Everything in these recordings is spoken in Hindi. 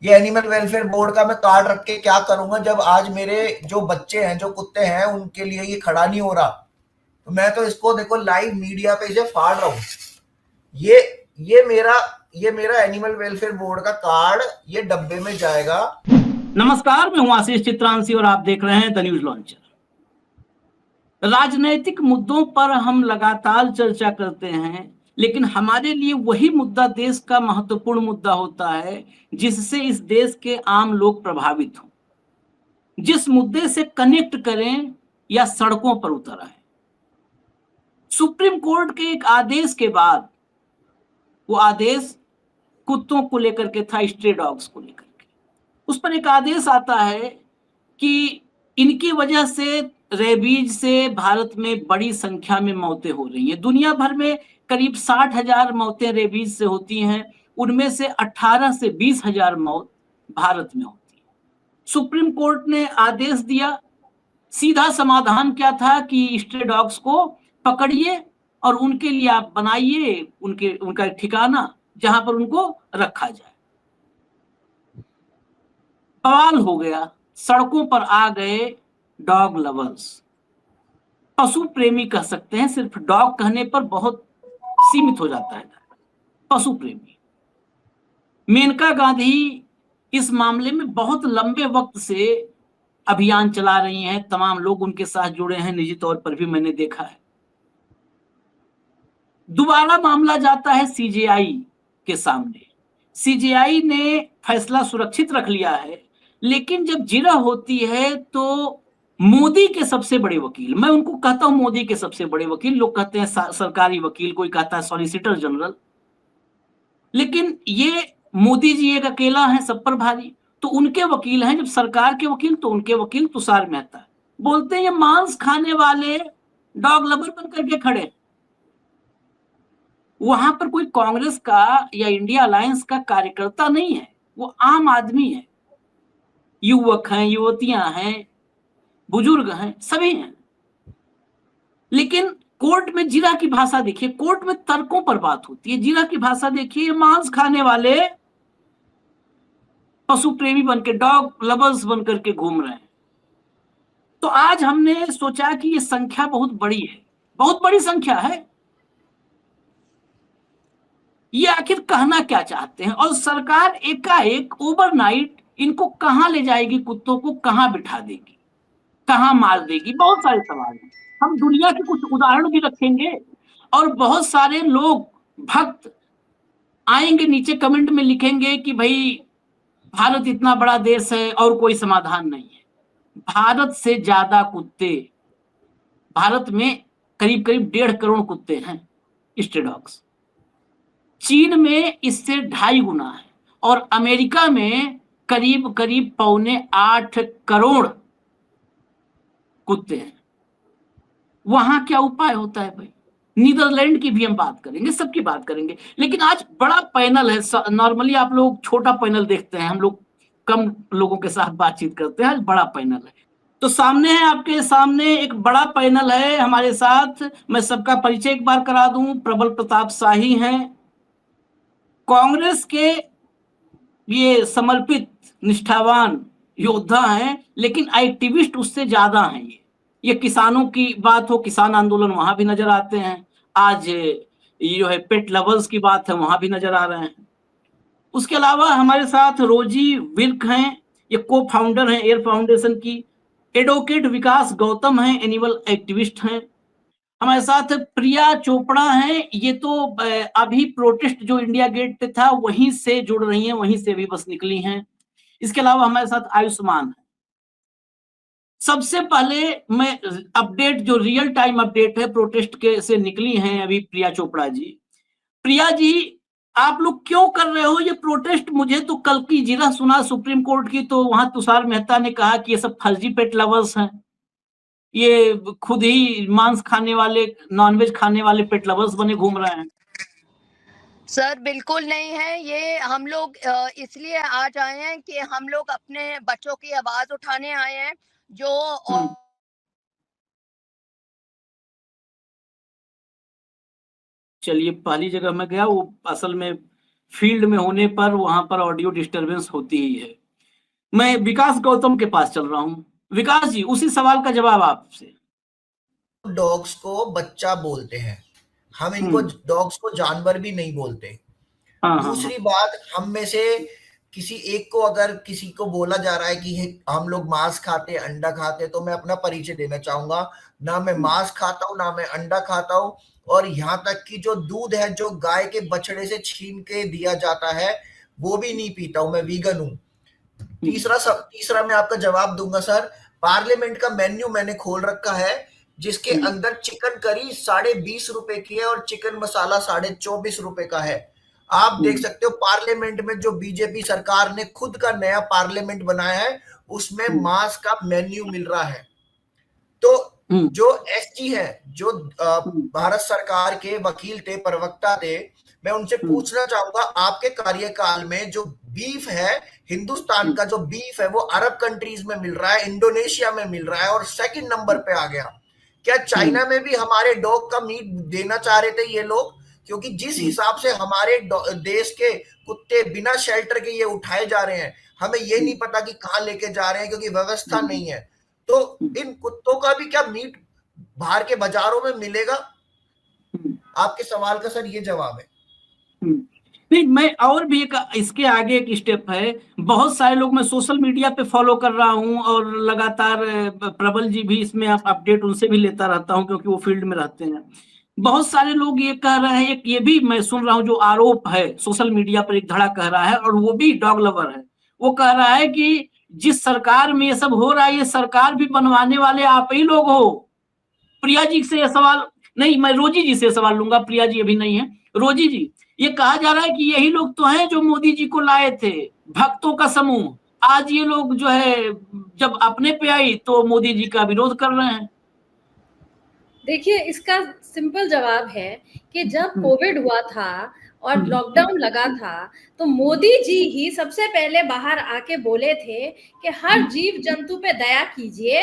ये एनिमल वेलफेयर बोर्ड का मैं कार्ड रख के क्या करूंगा जब आज मेरे जो बच्चे हैं, जो कुत्ते हैं, उनके लिए ये खड़ा नहीं हो रहा। तो मैं तो इसको देखो लाइव मीडिया पे इसे फाड़ रहा हूँ। ये ये मेरा ये मेरा एनिमल वेलफेयर बोर्ड का कार्ड ये डब्बे में जाएगा। नमस्कार, मैं हूं आशीष चित्रांशी और आप देख रहे हैं द न्यूज लॉन्चर। राजनैतिक मुद्दों पर हम लगातार चर्चा करते हैं, लेकिन हमारे लिए वही मुद्दा देश का महत्वपूर्ण मुद्दा होता है जिससे इस देश के आम लोग प्रभावित हों, जिस मुद्दे से कनेक्ट करें या सड़कों पर उतर आए। सुप्रीम कोर्ट के एक आदेश के बाद, वो आदेश कुत्तों को लेकर के था, स्ट्रे डॉग्स को लेकर के, उस पर एक आदेश आता है कि इनकी वजह से रेबीज से भारत में बड़ी संख्या में मौतें हो रही हैं। दुनिया भर में करीब 60,000 मौतें रेबीज से होती हैं, उनमें से 18 से 20,000 मौत भारत में होती है। सुप्रीम कोर्ट ने आदेश दिया। सीधा समाधान क्या था कि स्ट्रे डॉग्स को पकड़िए और उनके लिए आप बनाइए उनका एक ठिकाना जहां पर उनको रखा जाए। बवाल हो गया, सड़कों पर आ गए डॉग लवर्स, पशु प्रेमी कह सकते हैं, सिर्फ डॉग कहने पर बहुत सीमित हो जाता है। पशु प्रेमी मेनका गांधी इस मामले में बहुत लंबे वक्त से अभियान चला रही हैं। तमाम लोग उनके साथ जुड़े हैं, निजी तौर पर भी मैंने देखा है। दोबारा मामला जाता है सीजेआई के सामने। सीजेआई ने फैसला सुरक्षित रख लिया है, लेकिन जब जिरह होती है तो मोदी के सबसे बड़े वकील, मैं उनको कहता हूं मोदी के सबसे बड़े वकील, लोग कहते हैं सरकारी वकील, कोई कहता है सॉलिसिटर जनरल, लेकिन ये मोदी जी एक अकेला है सब पर भारी। तो उनके वकील हैं, जब सरकार के वकील तो उनके वकील तुषार मेहता बोलते हैं ये मांस खाने वाले डॉग लवर बन करके खड़े। वहां पर कोई कांग्रेस का या इंडिया अलायंस का कार्यकर्ता नहीं है, वो आम आदमी है, युवक हैं, युवतियां हैं, बुजुर्ग हैं, सभी हैं। लेकिन कोर्ट में जीरा की भाषा देखिए, कोर्ट में तर्कों पर बात होती है, जीरा की भाषा देखिए, मांस खाने वाले पशु प्रेमी बन के, डॉग लवर्स बन करके घूम रहे हैं। तो आज हमने सोचा कि ये संख्या बहुत बड़ी है, बहुत बड़ी संख्या है। ये आखिर कहना क्या चाहते हैं, और सरकार एकाएक ओवरनाइट इनको कहां ले जाएगी, कुत्तों को कहां बिठा देगी, कहां मार देगी, बहुत सारे सवाल हैं। हम दुनिया के कुछ उदाहरण भी रखेंगे और बहुत सारे लोग, भक्त आएंगे नीचे कमेंट में लिखेंगे कि भाई भारत इतना बड़ा देश है और कोई समाधान नहीं है। भारत से ज्यादा कुत्ते, भारत में करीब करीब 1.5 करोड़ कुत्ते हैं, स्ट्रे डॉग्स। चीन में इससे 2.5 गुना है, और अमेरिका में करीब करीब 7.25 करोड़ कुत्ते हैं। वहां क्या उपाय होता है भाई? नीदरलैंड की भी हम बात करेंगे, सबकी बात करेंगे, लेकिन आज बड़ा पैनल है। नॉर्मली आप लोग छोटा पैनल देखते हैं, हम लोग कम लोगों के साथ बातचीत करते हैं, आज बड़ा पैनल है। तो सामने है, आपके सामने एक बड़ा पैनल है हमारे साथ। मैं सबका परिचय एक बार करा दूं। प्रबल प्रताप शाही हैं, कांग्रेस के ये समर्पित निष्ठावान योद्धा हैं, लेकिन एक्टिविस्ट उससे ज्यादा हैं। ये किसानों की बात हो, किसान आंदोलन, वहां भी नजर आते हैं। आज ये जो है पेट लवर्स की बात है, वहां भी नजर आ रहे हैं। उसके अलावा हमारे साथ रोजी विर्क हैं, ये को फाउंडर हैं एयर फाउंडेशन की। एडवोकेट विकास गौतम हैं, एनिमल एक्टिविस्ट हैं। हमारे साथ प्रिया चोपड़ा हैं, ये तो अभी प्रोटेस्ट जो इंडिया गेट पे था वहीं से जुड़ रही हैं, वहीं से भी बस निकली हैं। इसके अलावा हमारे साथ आयुष्मान है। सबसे पहले मैं अपडेट, जो रियल टाइम अपडेट है प्रोटेस्ट के से निकली हैं अभी प्रिया चोपड़ा जी। प्रिया जी, आप लोग क्यों कर रहे हो ये प्रोटेस्ट? मुझे तो कल की जिरह सुना सुप्रीम कोर्ट की, तो वहां तुषार मेहता ने कहा कि ये सब फर्जी पेट लवर्स हैं, ये खुद ही मांस खाने वाले, नॉनवेज खाने वाले पेट लवर्स बने घूम रहे हैं। सर बिल्कुल नहीं है। ये हम लोग इसलिए आज आए हैं कि हम लोग अपने बच्चों की आवाज उठाने आए हैं जो हम्म। चलिए, पहली जगह मैं गया, वो असल में फील्ड में होने पर वहां पर ऑडियो डिस्टरबेंस होती ही है। मैं विकास गौतम के पास चल रहा हूँ। विकास जी, उसी सवाल का जवाब आपसे। डॉग्स को बच्चा बोलते हैं, हम इनको हम्म। डॉग्स को जानवर भी नहीं बोलते। हाँ हाँ हाँ। दूसरी बात, हम में से किसी एक को अगर किसी को बोला जा रहा है कि हम लोग मांस खाते अंडा खाते, तो मैं अपना परिचय देना चाहूंगा, ना मैं मांस खाता हूँ ना मैं अंडा खाता हूँ। और यहाँ तक कि जो दूध है जो गाय के बछड़े से छीन के दिया जाता है वो भी नहीं पीता हूँ, मैं वीगन हूँ। तीसरा मैं आपका जवाब दूंगा सर। पार्लियामेंट का मेन्यू मैंने खोल रखा है, जिसके अंदर चिकन करी 20.5 रुपए की है और चिकन मसाला 24.5 रुपए का है। आप देख सकते हो पार्लियामेंट में जो बीजेपी सरकार ने खुद का नया पार्लियामेंट बनाया है उसमें मांस का मेन्यू मिल रहा है। तो जो एसजी है, जो भारत सरकार के वकील थे, प्रवक्ता थे, मैं उनसे पूछना चाहूंगा आपके कार्यकाल में जो बीफ है, हिंदुस्तान का जो बीफ है वो अरब कंट्रीज में मिल रहा है, इंडोनेशिया में मिल रहा है और सेकंड नंबर पे आ गया। क्या चाइना में भी हमारे डॉग का मीट देना चाह रहे थे ये लोग? क्योंकि जिस हिसाब से हमारे देश के कुत्ते बिना शेल्टर के ये उठाए जा रहे हैं, हमें ये नहीं पता कि कहाँ लेके जा रहे हैं, क्योंकि व्यवस्था नहीं है। तो इन कुत्तों का भी क्या मीट बाहर के बाजारों में मिलेगा? आपके सवाल का सर ये जवाब है। नहीं, मैं और भी एक इसके आगे एक स्टेप है। बहुत सारे लोग मैं सोशल मीडिया पे फॉलो कर रहा हूं और लगातार प्रबल जी भी इसमें अपडेट उनसे भी लेता रहता हूं क्योंकि वो फील्ड में रहते हैं। बहुत सारे लोग ये कह रहे हैं, एक ये भी मैं सुन रहा हूं जो आरोप है सोशल मीडिया पर, एक धड़ा कह रहा है और वो भी डॉग लवर है। वो कह रहा है कि जिस सरकार में ये सब हो रहा है ये सरकार भी बनवाने वाले आप ही लोग हो। प्रिया जी से ये सवाल नहीं, मैं रोजी जी से सवाल लूंगा, प्रिया जी अभी नहीं है। रोजी जी, ये कहा जा रहा है कि यही लोग तो हैं जो मोदी जी को लाए थे, भक्तों का समूह। आज ये लोग जो है जब अपने पे आई तो मोदी जी का विरोध कर रहे हैं। देखिए, इसका सिंपल जवाब है कि जब कोविड हुआ था और लॉकडाउन लगा था तो मोदी जी ही सबसे पहले बाहर आके बोले थे कि हर जीव जंतु पे दया कीजिए,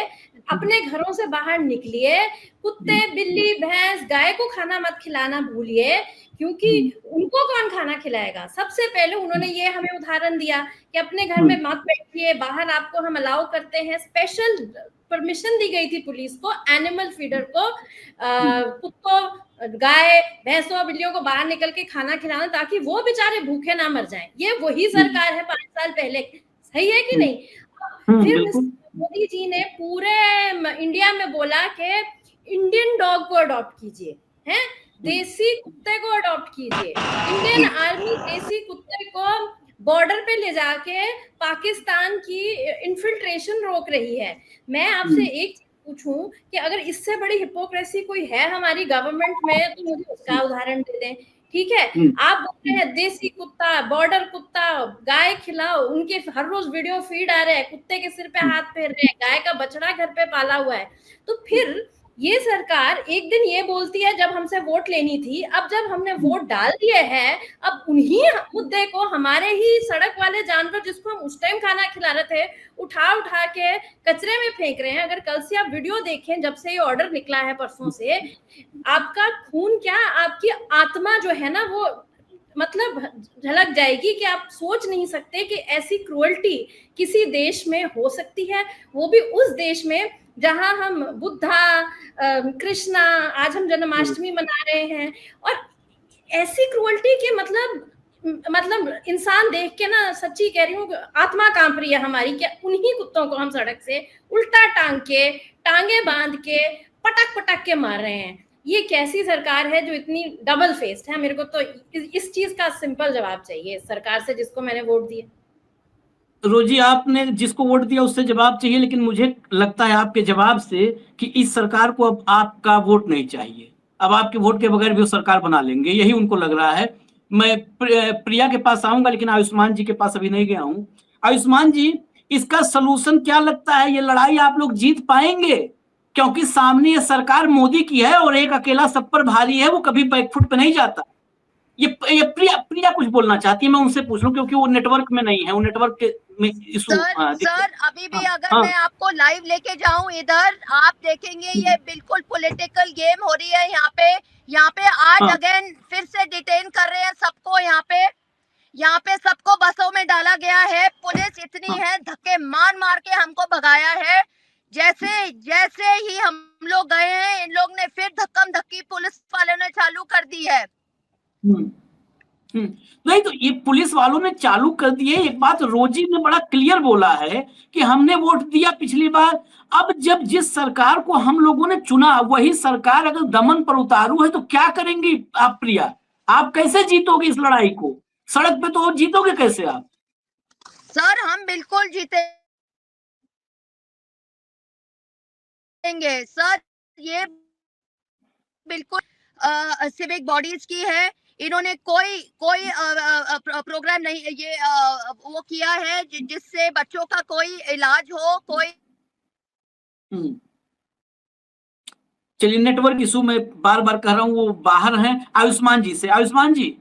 अपने घरों से बाहर निकलिए, कुत्ते बिल्ली भैंस गाय को खाना मत खिलाना भूलिए, क्योंकि उनको कौन खाना खिलाएगा। सबसे पहले उन्होंने ये हमें उदाहरण दिया कि अपने घर में मत बैठिए, बाहर आपको हम अलाउ करते हैं। स्पेशल परमिशन दी गई थी पुलिस को, एनिमल फीडर को, कुत्तों गाय भैंसों बिल्लियों को बाहर निकल के खाना खिलाना ताकि वो बेचारे भूखे ना मर जाएं। ये वही सरकार है 5 साल पहले, सही है कि नहीं? फिर मोदी जी ने पूरे इंडिया में बोला कि इंडियन डॉग को अडॉप्ट कीजिए, हैं, देसी कुत्ते को अडॉप्ट कीजिए। इंडियन आर्मी देसी कुत्ते को बॉर्डर पे ले जाके पाकिस्तान की इन्फिल्ट्रेशन रोक रही है। मैं आपसे एक पूछूं कि अगर इससे बड़ी हिपोक्रेसी कोई है हमारी गवर्नमेंट में तो मुझे उसका उदाहरण दे दें। ठीक है, आप बोलते हैं देसी कुत्ता, बॉर्डर कुत्ता, गाय खिलाओ, उनके हर रोज वीडियो फीड आ रहे हैं, कुत्ते के सिर पे हाथ फेर रहे हैं, गाय का बछड़ा घर पे पाला हुआ है। तो फिर ये सरकार एक दिन ये बोलती है जब हमसे वोट लेनी थी, अब जब हमने वोट डाल दिए हैं, अब उन्हीं मुद्दे को हमारे ही सड़क वाले जानवर जिसको हम उस टाइम खाना खिला रहे थे उठा उठा के कचरे में फेंक रहे हैं। अगर कल से आप वीडियो देखें, जब से ये ऑर्डर निकला है परसों से, आपका खून क्या, आपकी आत्मा जो है ना वो मतलब झलक जाएगी कि आप सोच नहीं सकते कि ऐसी क्रूअल्टी किसी देश में हो सकती है, वो भी उस देश में जहां हम बुद्धा कृष्णा, आज हम जन्माष्टमी मना रहे हैं। और ऐसी क्रूअल्टी के मतलब इंसान देख के ना, सच्ची कह रही हूँ, आत्मा कांप रही है हमारी कि उन्हीं कुत्तों को हम सड़क से उल्टा टांग के, टांगे बांध के, पटक पटक के मार रहे हैं। ये कैसी सरकार है जो इतनी डबल फेस्ड है? मेरे को तो इस चीज का सिंपल जवाब चाहिए सरकार से जिसको मैंने वोट दिया। रोजी, आपने जिसको वोट दिया उससे जवाब चाहिए, लेकिन मुझे लगता है आपके जवाब से कि इस सरकार को अब आपका वोट नहीं चाहिए। अब आपके वोट के बगैर भी वो सरकार बना लेंगे, यही उनको लग रहा है। मैं प्रिया के पास आऊंगा, लेकिन आयुष्मान जी के पास अभी नहीं गया हूं। आयुष्मान जी, इसका सलूशन क्या लगता है? ये लड़ाई आप लोग जीत पाएंगे? क्योंकि सामने ये सरकार मोदी की है और एक अकेला सब पर भारी है, वो कभी बैकफुट पे नहीं जाता। ये प्रिया कुछ बोलना चाहती है, मैं उनसे पूछ लूं क्योंकि वो नेटवर्क में नहीं है, वो नेटवर्क के में इशू। सर अभी भी अगर मैं आपको लाइव लेके जाऊं इधर, आप देखेंगे ये बिल्कुल पॉलिटिकल गेम हो रही है यहाँ पे। आज अगेन फिर से डिटेन कर रहे हैं सबको यहाँ पे। यहाँ पे सबको बसों में डाला गया है, पुलिस इतनी है, धक्के मार मार के हमको भगाया है। जैसे जैसे ही हम लोग गए हैं, इन लोग ने फिर धक्कम धक्की पुलिस वालों ने चालू कर दी है। नहीं तो ये पुलिस वालों ने चालू कर दिए। एक बात रोजी ने बड़ा क्लियर बोला है कि हमने वोट दिया पिछली बार, अब जब जिस सरकार को हम लोगों ने चुना वही सरकार अगर दमन पर उतारू है तो क्या करेंगी आप प्रिया? आप कैसे जीतोगे इस लड़ाई को? सड़क पे तो जीतोगे कैसे आप? सर हम बिल्कुल जीतेंगे सर, ये बिल्कुल सिविक बॉडीज की है। इन्होंने कोई प्रोग्राम नहीं ये वो किया है जिससे बच्चों का कोई इलाज हो, कोई। चलिए, नेटवर्क इशू मैं बार बार कह रहा हूं, वो बाहर हैं। आयुष्मान जी से, आयुष्मान जी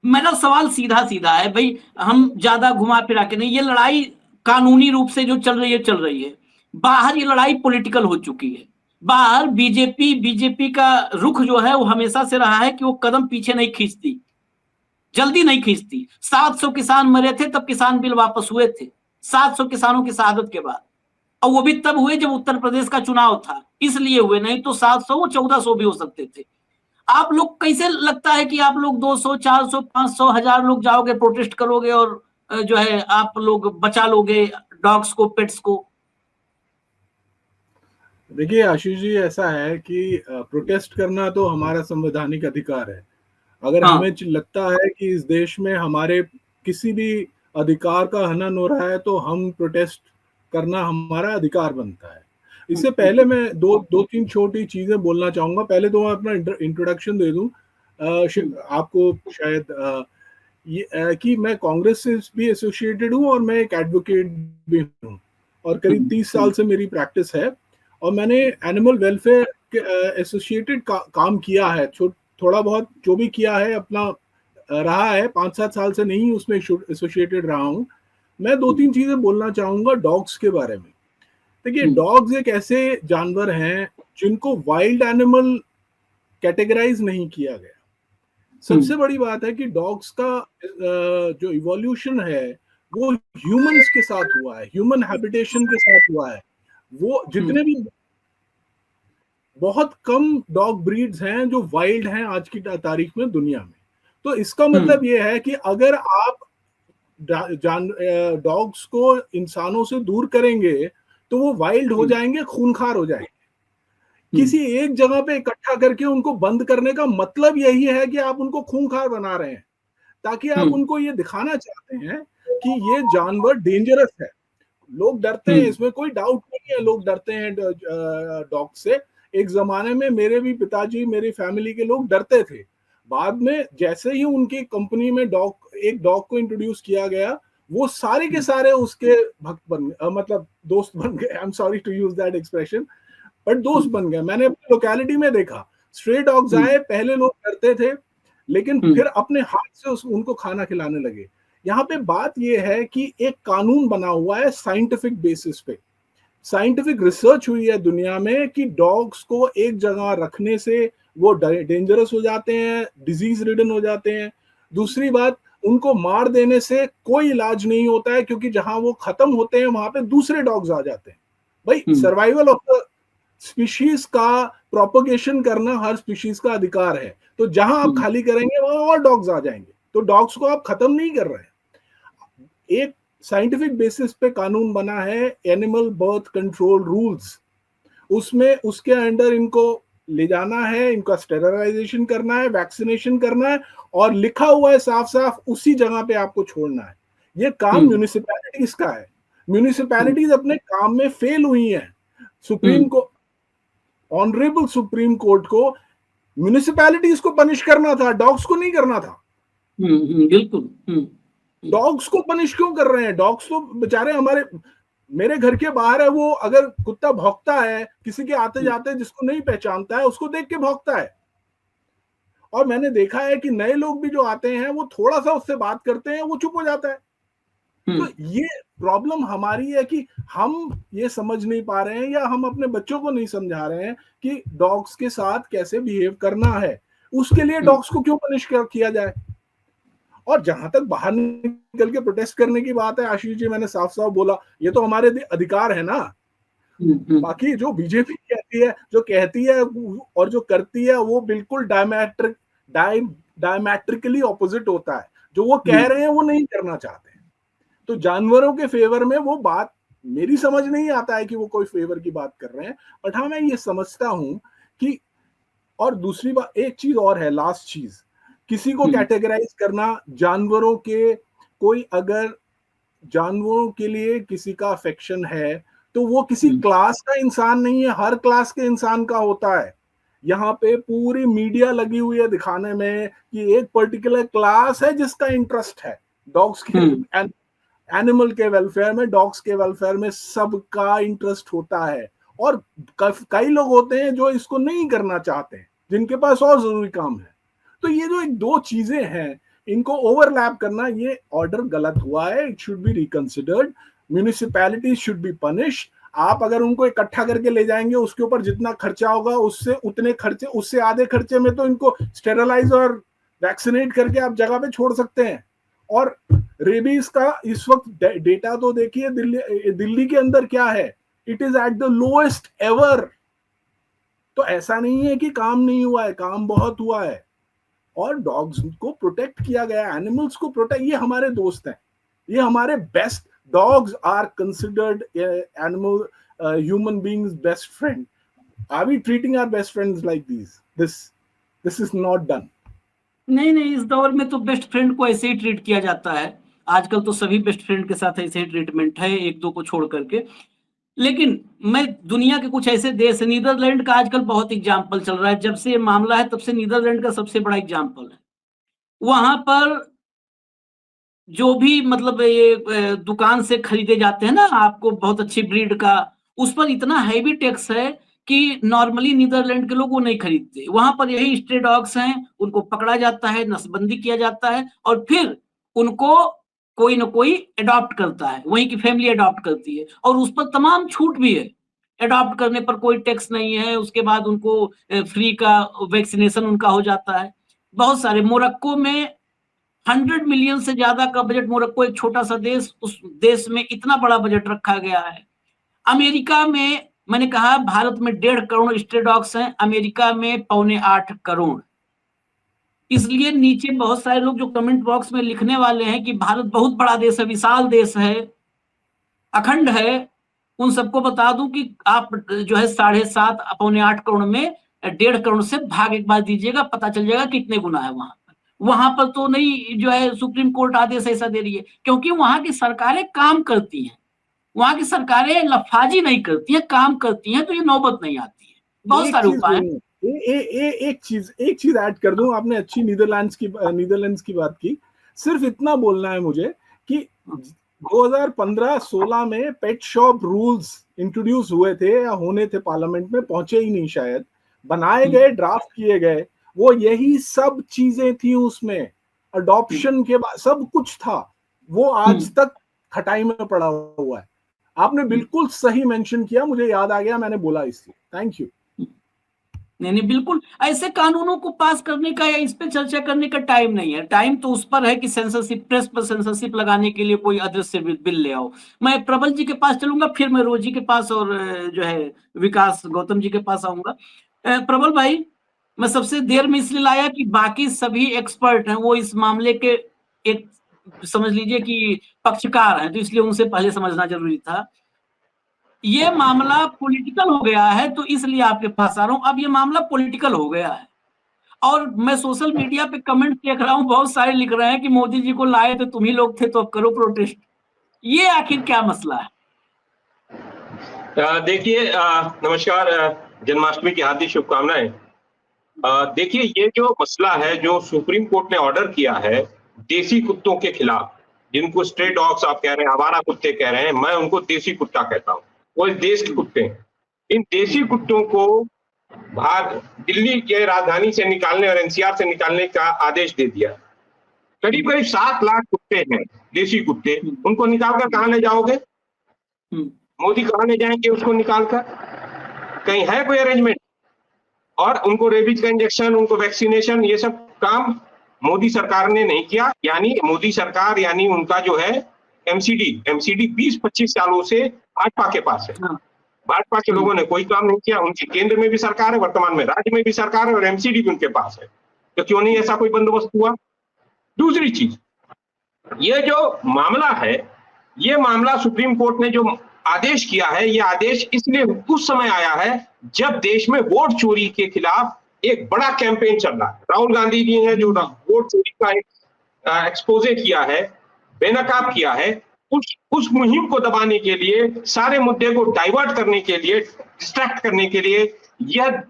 मेरा सवाल सीधा सीधा है भाई, हम ज्यादा घुमा फिरा के नहीं, ये लड़ाई कानूनी रूप से जो चल रही है, बाहर ये लड़ाई पॉलिटिकल हो चुकी है। बाहर बीजेपी का रुख जो है वो हमेशा से रहा है कि वो कदम पीछे नहीं खींचती, जल्दी नहीं खींचती। 700 किसान मरे थे तब किसान बिल वापस हुए थे, 700 किसानों की शहादत के बाद, और वो भी तब हुए जब उत्तर प्रदेश का चुनाव था, इसलिए हुए, नहीं तो 700 वो 1400 भी हो सकते थे। आप लोग कैसे लगता है कि आप लोग 200 400 500 1000 लोग जाओगे, प्रोटेस्ट करोगे और जो है आप लोग बचा लोगे डॉग्स को, पेट्स को? देखिए आशीष जी, ऐसा है कि प्रोटेस्ट करना तो हमारा संवैधानिक अधिकार है। अगर हमें लगता है कि इस देश में हमारे किसी भी अधिकार का हनन हो रहा है तो हम प्रोटेस्ट करना हमारा अधिकार बनता है। इससे पहले मैं दो तीन छोटी चीजें बोलना चाहूंगा। पहले तो मैं अपना इंट्रोडक्शन दे दूं आपको, शायद कि मैं कांग्रेस से भी एसोसिएटेड हूं और मैं एक एडवोकेट भी हूं, और करीब 30 साल से मेरी प्रैक्टिस है, और मैंने एनिमल वेलफेयर के एसोसिएटेड काम किया है। थोड़ा बहुत जो भी किया है अपना रहा है, 5-7 साल से नहीं उसमें एसोसिएटेड रहा हूं। मैं 2-3 चीजें बोलना चाहूंगा डॉग्स के बारे में। देखिए, डॉग्स एक ऐसे जानवर हैं जिनको वाइल्ड एनिमल कैटेगराइज नहीं किया गया। सबसे बड़ी बात है कि डॉग्स का जो इवोल्यूशन है वो ह्यूमंस के साथ हुआ है, ह्यूमन हैबिटेशन के साथ हुआ है। वो जितने भी बहुत कम डॉग ब्रीड्स हैं जो वाइल्ड हैं आज की तारीख में दुनिया में। तो इसका मतलब ये है कि अगर आप डॉग्स को इंसानों से दूर करेंगे तो वो वाइल्ड हो जाएंगे, खूंखार हो जाएंगे। किसी एक जगह पे इकट्ठा करके उनको बंद करने का मतलब यही है कि आप उनको खूंखार बना रहे हैं, ताकि आप उनको ये दिखाना चाहते हैं कि ये जानवर डेंजरस है। लोग डरते हैं, इसमें कोई डाउट नहीं है, लोग डरते हैं डॉग से। एक जमाने में मेरे भी पिताजी, मेरी फैमिली के लोग डरते थे। बाद में जैसे ही उनकी कंपनी में एक डॉग को इंट्रोड्यूस किया गया, वो सारे के सारे उसके भक्त बन गए, मतलब दोस्त बन गए। I am sorry to use that expression, but दोस्त बन गए। मैंने अपनी लोकेलिटी में देखा, स्ट्रे डॉग्स आए, पहले लोग डरते थे, लेकिन फिर अपने हाथ से उनको खाना खिलाने लगे। यहाँ पे बात यह है कि एक कानून बना हुआ है साइंटिफिक बेसिस पे, साइंटिफिक रिसर्च हुई है दुनिया में कि डॉग्स को एक जगह रखने से वो डेंजरस हो जाते हैं, डिजीज रिडन हो जाते हैं। दूसरी बात, उनको मार देने से कोई इलाज नहीं होता है, क्योंकि जहां वो खत्म होते हैं वहां पे दूसरे डॉग्स आ जाते हैं। भाई, सर्वाइवल ऑफ द स्पीशीज का प्रोपगेशन करना हर स्पीशीज का अधिकार है। तो जहां आप खाली करेंगे वहां और डॉग्स आ जाएंगे। तो डॉग्स को आप खत्म नहीं कर रहे हैं। एक साइंटिफिक बेसिस पे कानून बना है, एनिमल बर्थ कंट्रोल रूल्स। उसमें उसके अंडर इनको ले जाना है, इनका स्टेरिलाइजेशन करना है, वैक्सीनेशन करना है, और लिखा हुआ है साफ साफ उसी जगह पे आपको छोड़ना है। ये काम म्यूनिसिपैलिटीज का है। म्यूनिसिपैलिटीज अपने काम में फेल हुई हैं। सुप्रीम को, ऑनरेबल सुप्रीम कोर्ट को म्यूनिसिपैलिटीज को पनिश करना था, डॉग्स को नहीं करना था। बिल्कुल। डॉग्स को पनिश क्यों कर रहे हैं? डॉग्स तो बेचारे मेरे घर के बाहर है, वो अगर कुत्ता भौंकता है, किसी के आते जाते जिसको नहीं पहचानता है उसको देख के भौंकता है। और मैंने देखा है कि नए लोग भी जो आते हैं वो थोड़ा सा उससे बात करते हैं, वो चुप हो जाता है। तो ये प्रॉब्लम हमारी है कि हम ये समझ नहीं पा रहे हैं, या हम अपने बच्चों को नहीं समझा रहे हैं कि डॉग्स के साथ कैसे बिहेव करना है। उसके लिए डॉग्स को क्यों पनिश किया जाए? और जहां तक बाहर निकल के प्रोटेस्ट करने की बात है, आशीष जी, मैंने साफ साफ बोला, ये तो हमारे अधिकार है ना। बाकी जो बीजेपी कहती है और जो करती है, वो बिल्कुल डायमेट्रिकली ऑपोजिट होता है। जो वो कह रहे हैं वो नहीं करना चाहते। तो जानवरों के फेवर में वो बात मेरी समझ नहीं आता है कि वो कोई फेवर की बात कर रहे हैं, बट हाँ मैं ये समझता हूं कि, और दूसरी बात, एक चीज और है, लास्ट चीज, किसी को कैटेगराइज करना, जानवरों के, कोई अगर जानवरों के लिए किसी का अफेक्शन है तो वो किसी क्लास का इंसान नहीं है, हर क्लास के इंसान का होता है। यहाँ पे पूरी मीडिया लगी हुई है दिखाने में कि एक पर्टिकुलर क्लास है जिसका इंटरेस्ट है डॉग्स के, एनिमल के वेलफेयर में, डॉग्स के वेलफेयर में सबका इंटरेस्ट होता है। और कई लोग होते हैं जो इसको नहीं करना चाहते हैं, जिनके पास और जरूरी काम है। तो ये जो एक दो चीजें हैं, इनको ओवरलैप करना, ये ऑर्डर गलत हुआ है। It should be reconsidered. Municipality should be punish. आप अगर उनको इकट्ठा करके ले जाएंगे, उसके ऊपर जितना खर्चा होगा उससे उतने खर्चे, उससे आधे खर्चे में तो इनको स्टेरलाइज और वैक्सीनेट करके आप जगह पे छोड़ सकते हैं। और रेबीज का इस वक्त डेटा तो देखिए, दिल्ली के अंदर क्या है, it is at the lowest ever. तो ऐसा नहीं है कि काम नहीं हुआ है, काम बहुत हुआ है। और डॉग्स को प्रोटेक्ट किया गया, एनिमल्स को प्रोटेक्ट, ये हमारे दोस्त हैं, ये हमारे best, dogs are considered animal human beings best friend. Are we treating our best friends like this is not done. नहीं, इस दौर में तो बेस्ट फ्रेंड को ऐसे ही ट्रीट किया जाता है। आजकल तो सभी बेस्ट फ्रेंड के साथ ऐसे ही ट्रीटमेंट है, एक दो को छोड़ करके। लेकिन मैं दुनिया के कुछ ऐसे देश, नीदरलैंड का आजकल बहुत एग्जाम्पल चल रहा है। जब से ये मामला है तब से नीदरलैंड का सबसे बड़ा एग्जाम्पल है। वहां पर जो भी मतलब ये दुकान से खरीदे जाते हैं ना, आपको बहुत अच्छी ब्रीड का, उस पर इतना हैवी टैक्स है कि नॉर्मली नीदरलैंड के लोग वो नहीं खरीदते। वहां पर यही स्ट्रे डॉग्स हैं, उनको पकड़ा जाता है, नसबंदी किया जाता है और फिर उनको कोई ना कोई अडॉप्ट करता है, वहीं की फैमिली अडॉप्ट करती है और उस पर तमाम छूट भी है। अडॉप्ट करने पर कोई टैक्स नहीं है, उसके बाद उनको फ्री का वैक्सीनेशन उनका हो जाता है। बहुत सारे, मोरक्को में 100 मिलियन से ज्यादा का बजट, मोरक्को एक छोटा सा देश, उस देश में इतना बड़ा बजट रखा गया है। अमेरिका में, मैंने कहा भारत में 1.5 करोड़ स्ट्रे डॉग्स हैं, अमेरिका में 7.25 करोड़। इसलिए नीचे बहुत सारे लोग जो कमेंट बॉक्स में लिखने वाले हैं कि भारत बहुत बड़ा देश है, विशाल देश है, अखंड है, उन सबको बता दूं कि आप जो है 7.5 7.25 करोड़ में 1.5 करोड़ से भाग एक बार दीजिएगा, पता चल जाएगा कितने गुना है वहां पर तो नहीं जो है सुप्रीम कोर्ट आदेश ऐसा दे रही है, क्योंकि वहां की सरकारें काम करती हैं, वहां की सरकारें लफाजी नहीं करती हैं, काम करती हैं, तो ये नौबत नहीं आती है। बहुत सारे उपाय। एक चीज ऐड कर दूं, आपने अच्छी नीदरलैंड्स की बात की। सिर्फ इतना बोलना है मुझे कि 2015-16 में पेट शॉप रूल्स इंट्रोड्यूस हुए थे या होने थे, पार्लियामेंट में पहुंचे ही नहीं शायद, बनाए गए, ड्राफ्ट किए गए, वो यही सब चीजें थी उसमें, अडॉप्शन के बाद सब कुछ था, वो आज तक खटाई में पड़ा हुआ है। आपने बिल्कुल सही मेंशन किया, मुझे याद आ गया, मैंने बोला इसलिए, थैंक यू। नहीं, बिल्कुल ऐसे कानूनों को पास करने का या इस पे चर्चा करने का टाइम नहीं है। टाइम तो उस पर है कि सेंसरशिप, प्रेस पर सेंसरशिप लगाने के लिए कोई अदृश्य बिल ले आओ। मैं प्रबल जी के पास चलूंगा, फिर मैं रोजी के पास और जो है विकास गौतम जी के पास आऊंगा। प्रबल भाई, मैं सबसे देर में इसलिए लाया कि बाकी सभी एक्सपर्ट हैं, वो इस मामले के एक समझ लीजिए कि पक्षकार हैं, तो इसलिए उनसे पहले समझना जरूरी था। ये मामला पॉलिटिकल हो गया है, तो इसलिए आपके पास आ रहा हूं। अब ये मामला पॉलिटिकल हो गया है और मैं सोशल मीडिया पे कमेंट देख रहा हूं, बहुत सारे लिख रहे हैं कि मोदी जी को लाए तो तुम ही लोग थे, तो अब करो प्रोटेस्ट। ये आखिर क्या मसला है? देखिए, नमस्कार, जन्माष्टमी की हार्दिक शुभकामनाएं। देखिए, ये जो मसला है, जो सुप्रीम कोर्ट ने ऑर्डर किया है देसी कुत्तों के खिलाफ, जिनको स्ट्रे डॉग्स आप कह रहे हैं, आवारा कुत्ते कह रहे हैं, मैं उनको देसी कुत्ता कहता हूं, वो इस देश के कुत्ते हैं। इन देसी कुत्तों को दिल्ली के राजधानी से निकालने और एनसीआर से निकालने का आदेश दे दिया। करीब 7 लाख कुत्ते हैं, देसी कुत्ते, उनको निकालकर कहां ले जाओगे? मोदी कहां ले जाएंगे उसको निकालकर? कहीं है कोई अरेंजमेंट? और उनको रेबीज का इंजेक्शन, उनको वैक्सीनेशन, ये सब काम मोदी सरकार ने नहीं किया। यानी मोदी सरकार यानी उनका जो है एमसीडी 20-25 सालों से भाजपा के पास है। भाजपा के लोगों ने कोई काम नहीं किया। उनके केंद्र में भी सरकार है, वर्तमान में राज्य में भी सरकार है और एमसीडी भी उनके पास है, तो क्यों नहीं ऐसा कोई बंदोबस्त हुआ? दूसरी चीज, ये जो मामला है, ये मामला सुप्रीम कोर्ट ने जो आदेश किया है, ये आदेश इसलिए उस समय आया है जब देश में वोट चोरी के खिलाफ एक बड़ा कैंपेन चल रहा है। राहुल गांधी जी ने जो वोट चोरी का एक एक्सपोजे किया है, बेनकाब किया है, उस मुहिम को दबाने के लिए, सारे मुद्दे को डाइवर्ट करने के लिए, डिस्ट्रैक्ट करने के लिए यह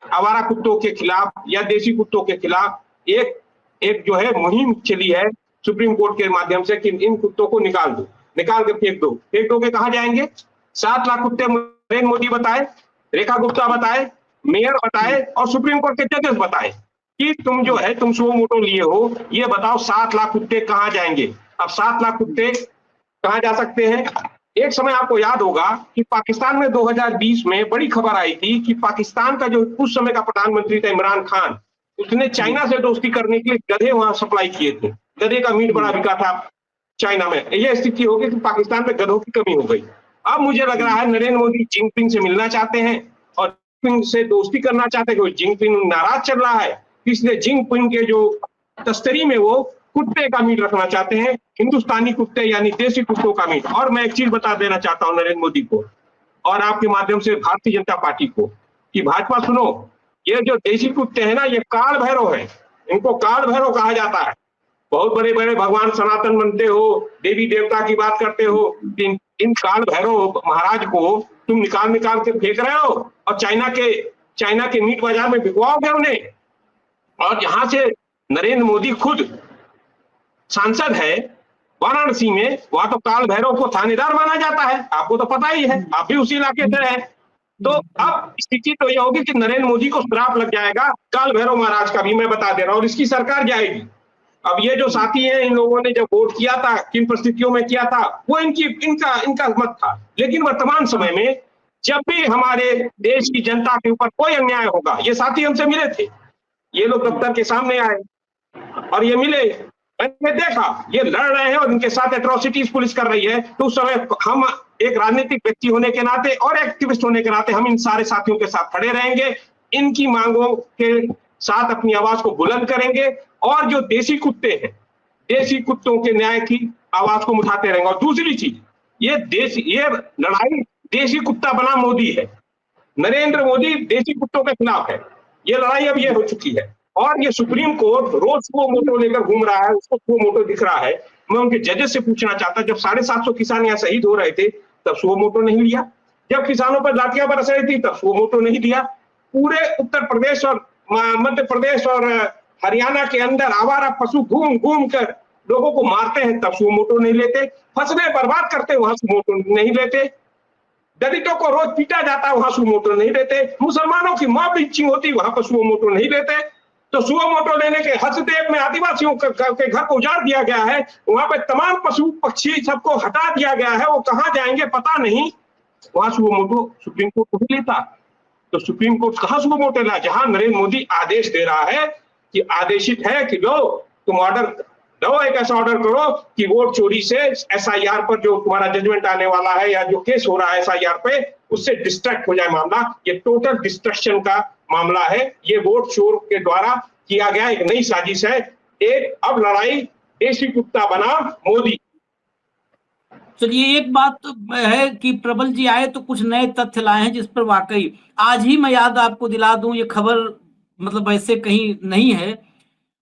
आवारा कुत्तों के खिलाफ या देसी कुत्तों के खिलाफ एक जो है मुहिम चली है सुप्रीम कोर्ट के माध्यम से कि इन कुत्तों को निकाल के फेंक दो के कहा जाएंगे? 7 लाख कुत्ते नरेंद्र मोदी बताए, रेखा गुप्ता बताए, मेयर बताए और सुप्रीम कोर्ट के जजेस बताए कि तुम जो है तुम सुओ मोटो लिए हो, ये बताओ 7 लाख कुत्ते कहाँ जाएंगे? अब 7 लाख कुत्ते कहाँ जा सकते हैं? एक समय आपको याद होगा कि पाकिस्तान में 2020 में बड़ी खबर आई थी कि पाकिस्तान का जो उस समय का प्रधानमंत्री था इमरान खान, उसने चाइना से दोस्ती करने के लिए गधे वहां सप्लाई किए थे। गधे का मीट बड़ा बिका था चाइना में। यह स्थिति हो गई कि पाकिस्तान में गधों की कमी हो गई। अब मुझे लग रहा है नरेंद्र मोदी जिनपिंग से मिलना चाहते हैं और जिनपिंग से दोस्ती करना चाहते हैं। जिनपिंग नाराज चल रहा है, इसलिए जिनपिंग के जो तस्तरी में वो कुत्ते का मीट रखना चाहते हैं, हिंदुस्तानी कुत्ते यानी देसी कुत्तों का मीट। और मैं एक चीज बता देना चाहता हूं नरेंद्र मोदी को और आपके माध्यम से भारतीय जनता पार्टी को कि भाजपा सुनो, ये जो देसी कुत्ते हैं ना, ये काल भैरव है। इनको काल भैरव कहा जाता है। बहुत बड़े बड़े भगवान सनातन बनते हो, देवी देवता की बात करते हो, इन काल भैरव महाराज को तुम निकाल के फेंक रहे हो और चाइना के मीट बाजार में बिकवाओगे उन्हें। और यहां से नरेंद्र मोदी खुद सांसद है वाराणसी में, वहां तो काल भैरव को थानेदार माना जाता है, आपको तो पता ही है, आप भी उसी इलाके से हैं। तो अब स्थिति तो यह होगी कि नरेंद्र मोदी को श्राप लग जाएगा काल भैरव महाराज का भी, मैं बता दे रहा हूं, और इसकी सरकार जाएगी। अब ये जो साथी हैं, इन लोगों ने जब वोट किया था, किन परिस्थितियों में किया था, वो इनका मत था। लेकिन वर्तमान समय में जब भी हमारे देश की जनता के ऊपर कोई अन्याय होगा, ये साथी हमसे मिले थे, ये लोग दफ्तर के सामने आए और ये मिले, मैंने देखा ये लड़ रहे हैं और इनके साथ एट्रोसिटीज पुलिस कर रही है। तो उस समय हम एक राजनीतिक व्यक्ति होने के नाते और एक्टिविस्ट होने के नाते हम इन सारे साथियों के साथ खड़े रहेंगे, इनकी मांगों के साथ अपनी आवाज को बुलंद करेंगे और जो देसी कुत्ते हैं, देसी कुत्तों के न्याय की आवाज को उठाते रहेंगे। और दूसरी चीज, ये लड़ाई देसी कुत्ता बना मोदी है, नरेंद्र मोदी देसी कुत्तों के खिलाफ है। ये लड़ाई अब ये हो चुकी है और ये सुप्रीम कोर्ट रोज सुओ मोटो लेकर घूम रहा है, उसको सुओ मोटो दिख रहा है। मैं उनके जजेस से पूछना चाहता, जब 750 किसान यहाँ शहीद हो रहे थे तब सुओ मोटो नहीं लिया? जब किसानों पर लाठियां बरस रही थी तब सुओ मोटो नहीं दिया? पूरे उत्तर प्रदेश और मध्य प्रदेश और हरियाणा के अंदर आवारा पशु घूम घूम कर लोगों को मारते हैं तब सुओ मोटो नहीं लेते? फसलें बर्बाद करते वहां सुओ मोटो नहीं लेते? दलितों को रोज पीटा जाता है वहां सुओ मोटो नहीं लेते? मुसलमानों की मॉब लिंचिंग होती वहां पर सुओ मोटो नहीं लेते? तो सुओ मोटो लेने के हस्तक्षेप में आदिवासियों के घर को उजाड़ दिया गया है, वहां पे तमाम पशु पक्षी सबको हटा दिया गया है, वो कहाँ जाएंगे पता नहीं। वहां सुओ मोटो सुप्रीम कोर्ट नहीं लेता, तो सुप्रीम कोर्ट कहाँ सुओ मोटो ला? जहां नरेंद्र मोदी आदेश दे रहा है कि आदेशित है कि लो तुम ऑर्डर दो, एक ऐसा ऑर्डर करो कि वोट चोरी से एसआईआर पर जो तुम्हारा जजमेंट आने वाला है या जो केस हो रहा है एसआईआर पे, उससे डिस्ट्रैक्ट हो जाए मामला। ये टोटल डिस्ट्रक्शन का मामला है, ये वोट चोर के द्वारा किया गया एक नई साजिश है। एक अब लड़ाई देसी कुत्ता बना मोदी। चलिए, एक बात तो है कि प्रबल जी आए तो कुछ नए तथ्य लाए हैं जिस पर वाकई आज ही मैं याद आपको दिला दूं, ये खबर मतलब ऐसे कहीं नहीं है।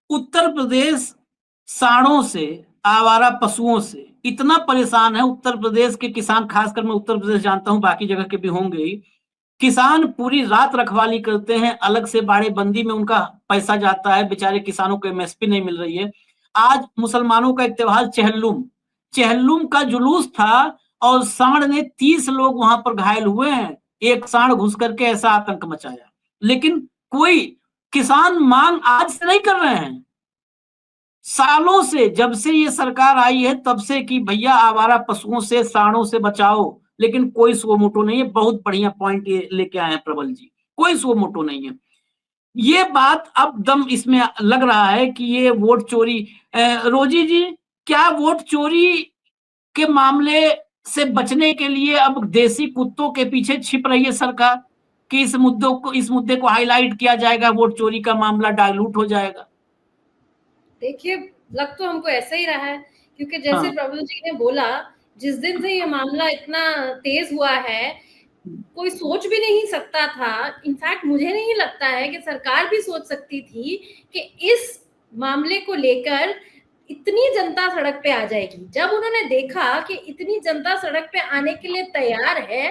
उत्तर प्रदेश सांडों से, आवारा पशुओं से इतना परेशान है उत्तर प्रदेश के किसान, खासकर मैं उत्तर प्रदेश जानता हूं, बाकी जगह के भी होंगे ही। किसान पूरी रात रखवाली करते हैं, अलग से बाड़ेबंदी में उनका पैसा जाता है, बेचारे किसानों को एमएसपी नहीं मिल रही है। आज मुसलमानों का एक त्योहार चेहल्लुम का जुलूस था और सांड ने 30 लोग वहां पर घायल हुए हैं। एक सांड घुस करके ऐसा आतंक मचाया, लेकिन कोई किसान मांग आज से नहीं कर रहे हैं, सालों से, जब से ये सरकार आई है तब से कि भैया आवारा पशुओं से, सांडों से बचाओ, लेकिन कोई सुओ मोटो नहीं है। बहुत बढ़िया पॉइंट ये लेके आए हैं प्रबल जी, कोई सुओ मोटो नहीं है। ये बात अब दम इसमें लग रहा है कि ये वोट चोरी। रोजी जी, क्या वोट चोरी के मामले से बचने के लिए अब देसी कुत्तों के पीछे छिप रही है सरकार कि इस मुद्दे को हाईलाइट किया जाएगा, वोट चोरी का मामला डाइल्यूट हो जाएगा? देखिए, लग तो हमको ऐसा ही रहा है, क्योंकि जैसे हाँ। प्रबल जी ने बोला, जिस दिन से ये मामला इतना तेज हुआ है, कोई सोच भी नहीं सकता था। इनफैक्ट मुझे नहीं लगता है कि सरकार भी सोच सकती थी कि इस मामले को लेकर इतनी जनता सड़क पे आ जाएगी। जब उन्होंने देखा कि इतनी जनता सड़क पे आने के लिए तैयार है,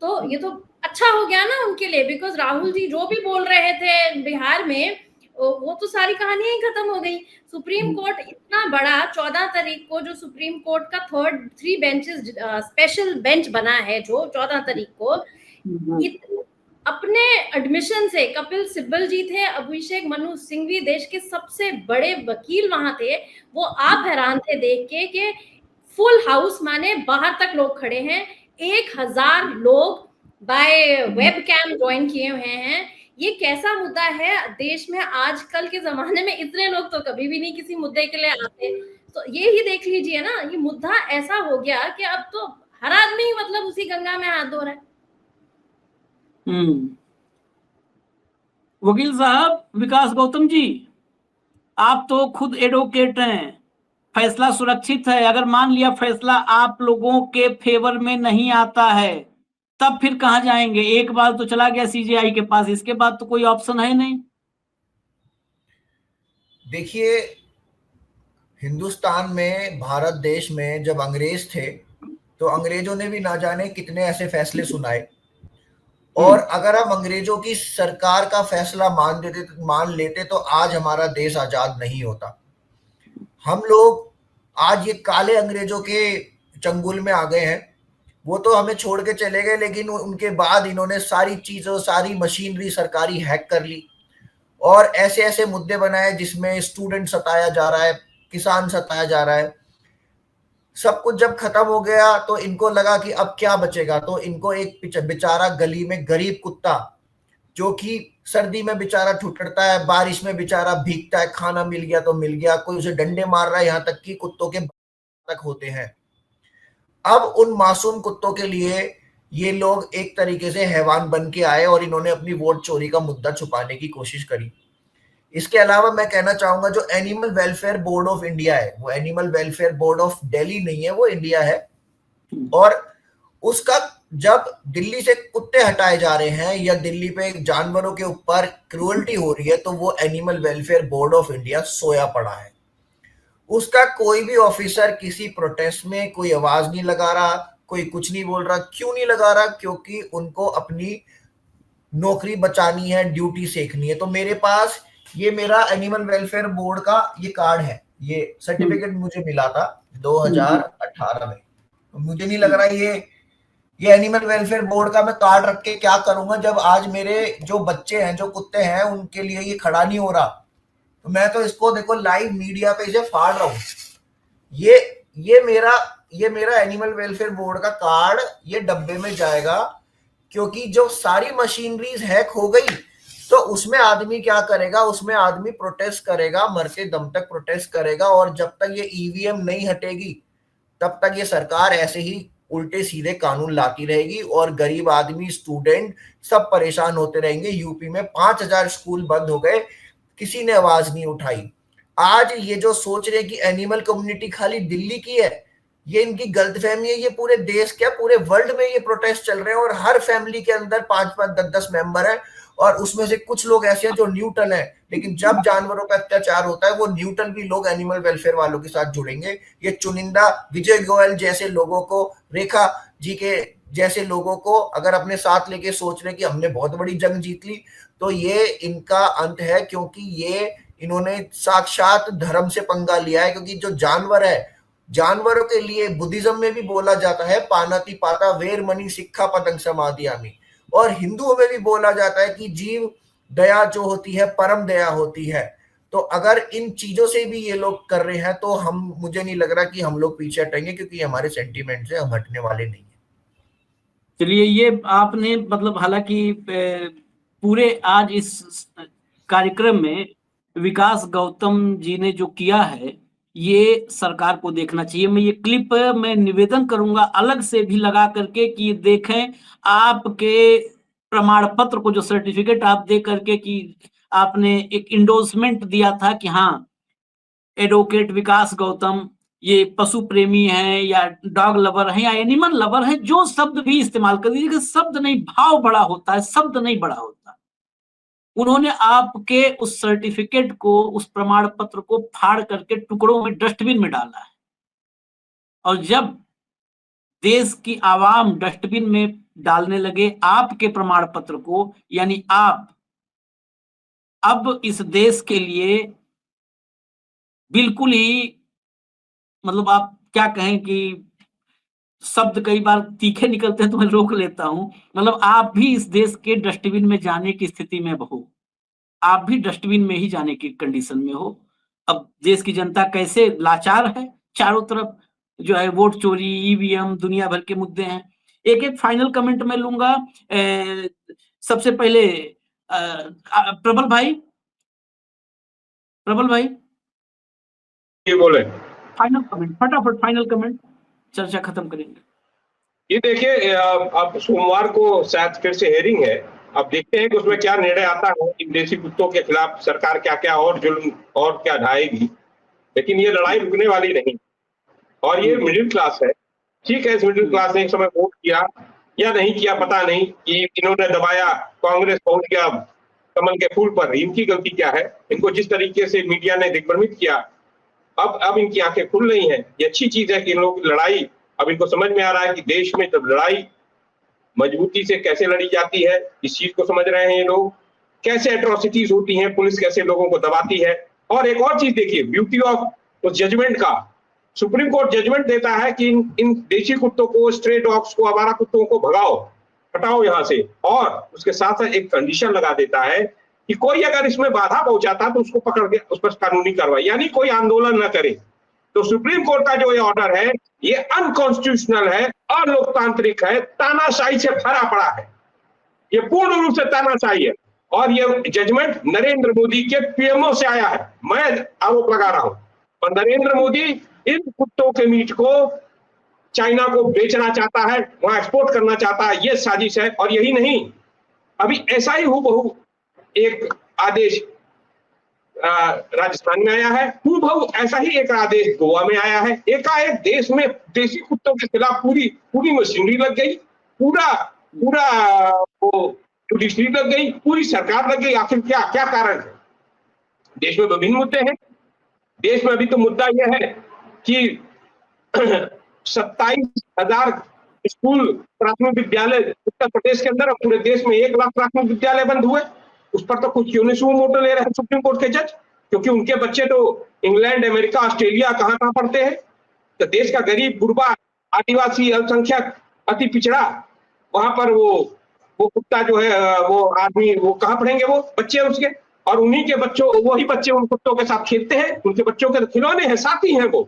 तो ये तो अच्छा हो गया ना उनके लिए, बिकॉज राहुल जी जो भी बोल रहे थे बिहार में, वो तो सारी कहानियां ही खत्म हो गई। सुप्रीम कोर्ट इतना बड़ा 14 तारीख को जो सुप्रीम कोर्ट का 3 बेंचेस स्पेशल बेंच बना है, जो 14 तारीख को अपने एडमिशन से, कपिल सिब्बल जी थे, अभिषेक मनु सिंघवी देश के सबसे बड़े वकील वहां थे, वो आप हैरान थे देख के कि फुल हाउस माने बाहर तक लोग खड़े हैं, 1000 लोग बाय वेबकैम ज्वाइन किए हुए हैं। ये कैसा मुद्दा है देश में आजकल के जमाने में? इतने लोग तो कभी भी नहीं किसी मुद्दे के लिए आते। तो ये ही देख लीजिए ना, ये मुद्दा ऐसा हो गया कि अब तो हर आदमी मतलब उसी गंगा में हाथ धो रहा है। वकील साहब विकास गौतम जी, आप तो खुद एडवोकेट हैं, फैसला सुरक्षित है। अगर मान लिया फैसला आप लोगों के फेवर में नहीं आता है, तब फिर कहां जाएंगे? एक बार तो चला गया सीजेआई के पास, इसके बाद तो कोई ऑप्शन है नहीं। देखिए, हिंदुस्तान में, भारत देश में जब अंग्रेज थे, तो अंग्रेजों ने भी ना जाने कितने ऐसे फैसले सुनाए। और अगर हम अंग्रेजों की सरकार का फैसला मान लेते तो आज हमारा देश आजाद नहीं होता। हम लोग आज ये काले अंग्रेजों के चंगुल में आ गए हैं। वो तो हमें छोड़ के चले गए, लेकिन उनके बाद इन्होंने सारी चीजों, सारी मशीनरी सरकारी हैक कर ली और ऐसे ऐसे मुद्दे बनाए जिसमें स्टूडेंट सताया जा रहा है, किसान सताया जा रहा है। सब कुछ जब खत्म हो गया तो इनको लगा कि अब क्या बचेगा, तो इनको एक बेचारा गली में गरीब कुत्ता, जो कि सर्दी में बेचारा ठुठरता है, बारिश में बेचारा भीगता है, खाना मिल गया तो मिल गया, कोई उसे डंडे मार रहा है, यहाँ तक कि कुत्तों के तक होते हैं। अब उन मासूम कुत्तों के लिए ये लोग एक तरीके से हैवान बन के आए और इन्होंने अपनी वोट चोरी का मुद्दा छुपाने की कोशिश करी। इसके अलावा मैं कहना चाहूंगा, जो animal welfare board of India है, वो animal welfare board of Delhi नहीं है, वो इंडिया है। और उसका जब दिल्ली से कुत्ते हटाए जा रहे हैं या दिल्ली पे जानवरों के ऊपर क्रूअल्टी हो रही है, तो वो animal welfare board of India सोया पड़ा है। उसका कोई भी ऑफिसर किसी प्रोटेस्ट में कोई आवाज नहीं लगा रहा, कोई कुछ नहीं बोल रहा। क्यों नहीं लगा रहा? क्योंकि उनको अपनी नौकरी बचानी है, ड्यूटी सीखनी है। तो मेरे पास ये मेरा एनिमल वेलफेयर बोर्ड का ये कार्ड है, ये सर्टिफिकेट मुझे मिला था 2018 में। तो मुझे नहीं लग रहा ये एनिमल वेलफेयर बोर्ड का मैं कार्ड रख के क्या करूंगा, जब आज मेरे जो बच्चे हैं, जो कुत्ते हैं, उनके लिए ये खड़ा नहीं हो रहा। तो मैं तो इसको देखो लाइव मीडिया पे इसे फाड़ रहा हूं। ये मेरा एनिमल वेलफेयर बोर्ड का कार्ड ये डब्बे में जाएगा, क्योंकि जो सारी मशीनरीज हैक हो गई, तो उसमें आदमी क्या करेगा? उसमें आदमी प्रोटेस्ट करेगा, मरते दम तक प्रोटेस्ट करेगा। और जब तक ये ईवीएम नहीं हटेगी, तब तक ये सरकार ऐसे ही उल्टे सीधे कानून लाती रहेगी और गरीब आदमी, स्टूडेंट सब परेशान होते रहेंगे। यूपी में 5000 स्कूल बंद हो गए, किसी ने आवाज नहीं उठाई। आज ये जो सोच रहे कि एनिमल कम्युनिटी खाली दिल्ली की है, ये इनकी गलतफहमी है। ये पूरे देश, क्या पूरे वर्ल्ड में ये प्रोटेस्ट चल रहे हैं और हर फैमिली के अंदर 5-5, 10-10 मेंबर हैं और उसमें से कुछ लोग ऐसे हैं जो न्यूट्रल हैं। लेकिन जब जानवरों पर अत्याचार होता है, वो न्यूट्रल भी लोग एनिमल वेलफेयर वालों के साथ जुड़ेंगे। ये चुनिंदा विजय गोयल जैसे लोगों को, रेखा जी के जैसे लोगों को अगर अपने साथ लेके सोच रहे कि हमने बहुत बड़ी जंग जीत ली, तो ये इनका अंत है। क्योंकि ये इन्होंने साक्षात धर्म से पंगा लिया है। क्योंकि जो जानवर है, जानवरों के लिए बुद्धिज्म में भी बोला जाता है पानाति पाता वेर मणि सिक्खा पतंग समाधियामी, और हिंदुओं में भी बोला जाता है कि जीव दया जो होती है परम दया होती है। तो अगर इन चीजों से भी ये लोग कर रहे हैं, तो मुझे नहीं लग रहा कि हम लोग पीछे हटेंगे, क्योंकि हमारे सेंटीमेंट से हम हटने वाले नहीं है। चलिए, ये आपने मतलब हालांकि पूरे आज इस कार्यक्रम में विकास गौतम जी ने जो किया है, ये सरकार को देखना चाहिए। मैं ये क्लिप मैं निवेदन करूंगा अलग से भी लगा करके कि देखें आपके प्रमाण पत्र को, जो सर्टिफिकेट आप दे करके कि आपने एक इंडोर्समेंट दिया था कि हाँ एडवोकेट विकास गौतम ये पशु प्रेमी हैं या डॉग लवर हैं या एनिमल लवर हैं, जो शब्द भी इस्तेमाल कर दीजिए, शब्द नहीं भाव बड़ा होता है, शब्द नहीं बड़ा होता। उन्होंने आपके उस सर्टिफिकेट को, उस प्रमाण पत्र को फाड़ करके टुकड़ों में डस्टबिन में डाला है। और जब देश की आवाम डस्टबिन में डालने लगे आपके प्रमाण पत्र को, यानी आप अब इस देश के लिए बिल्कुल ही, मतलब आप क्या कहें कि शब्द कई बार तीखे निकलते हैं तो मैं रोक लेता हूं, मतलब आप भी इस देश के डस्टबिन में जाने की स्थिति में हो, आप भी डस्टबिन में ही जाने की कंडीशन में हो। अब देश की जनता कैसे लाचार है, चारों तरफ जो है वोट चोरी, ईवीएम, दुनिया भर के मुद्दे हैं। एक एक फाइनल कमेंट मैं लूंगा। सबसे पहले प्रबल भाई ये बोले फाइनल कमेंट, फटाफट फाइनल कमेंट, चर्चा खत्म करेंगे। ये देखिए, अब सोमवार को शायद फिर से हेयरिंग है। अब देखते हैं कि उसमें क्या निर्णय आता है, इन देसी कुत्तों के खिलाफ सरकार क्या क्या और जुल्म और क्या ढाएगी। लेकिन ये लड़ाई रुकने वाली नहीं, और ये मिडिल क्लास है। ठीक है, इस मिडिल क्लास ने एक समय वोट किया या नहीं किया पता नहीं, कि इन्होंने दबाया, कांग्रेस पहुंच गया कमल के फूल पर, इनकी गलती क्या है। इनको जिस तरीके से मीडिया ने दिग्भ्रमित किया, अब इनकी आंखें खुल रही हैं। ये अच्छी चीज है कि इन लोगों की लड़ाई, अब इनको समझ में आ रहा है कि देश में जब लड़ाई मजबूती से कैसे लड़ी जाती है, इस चीज को समझ रहे हैं ये लोग। कैसे एट्रोसिटीज होती हैं, पुलिस कैसे लोगों को दबाती है। और एक और चीज देखिए, ब्यूटी ऑफ उस जजमेंट का, सुप्रीम कोर्ट जजमेंट देता है कि इन देशी कुत्तों को, स्ट्रे डॉग्स को, आवारा कुत्तों को भगाओ, हटाओ यहाँ से। और उसके साथ साथ एक कंडीशन लगा देता है कि कोई अगर इसमें बाधा पहुंचाता तो उसको पकड़ के उस पर कानूनी कार्रवाई, यानी कोई आंदोलन न करे। तो सुप्रीम कोर्ट का जो ये ऑर्डर है, ये अनकॉन्स्टिट्यूशनल है, अलोकतांत्रिक है, तानाशाही से भरा पड़ा है। ये पूर्ण रूप से तानाशाही है। और ये जजमेंट नरेंद्र मोदी के पीएमओ से आया है, मैं आरोप लगा रहा हूं। और नरेंद्र मोदी इन कुत्तों के मीट को चाइना को बेचना चाहता है, वहां एक्सपोर्ट करना चाहता है, ये साजिश है। और यही नहीं, अभी ऐसा ही हूबहू एक आदेश राजस्थान में आया है, हूबहू ऐसा ही एक आदेश गोवा में आया है। एकाएक देश में देसी कुत्तों के खिलाफ पूरी मशीनरी लग गई, पूरा वो जुडिशरी लग गई, पूरी सरकार लग गई। आखिर क्या क्या कारण है? देश में विभिन्न मुद्दे हैं। देश में अभी तो मुद्दा यह है कि 27,000 स्कूल, प्राथमिक विद्यालय उत्तर प्रदेश के अंदर, पूरे देश में 1 लाख प्राथमिक विद्यालय बंद हुए। उस पर तो कुछ क्यों नहीं सुओ मोटो ले रहे हैं सुप्रीम कोर्ट के जज, क्योंकि उनके बच्चे तो इंग्लैंड, अमेरिका, ऑस्ट्रेलिया कहां पढ़ते हैं। तो देश का गरीब, गुरबा, आदिवासी, अल्पसंख्यक, अति पिछड़ा, वहां पर वो कुत्ता जो है, वो आदमी, वो कहां पढ़ेंगे वो बच्चे उसके। और उन्हीं के बच्चों, वही बच्चे उन कुत्तों के साथ खेलते हैं, उनके बच्चों के खिलौने हैं, साथी हैं वो।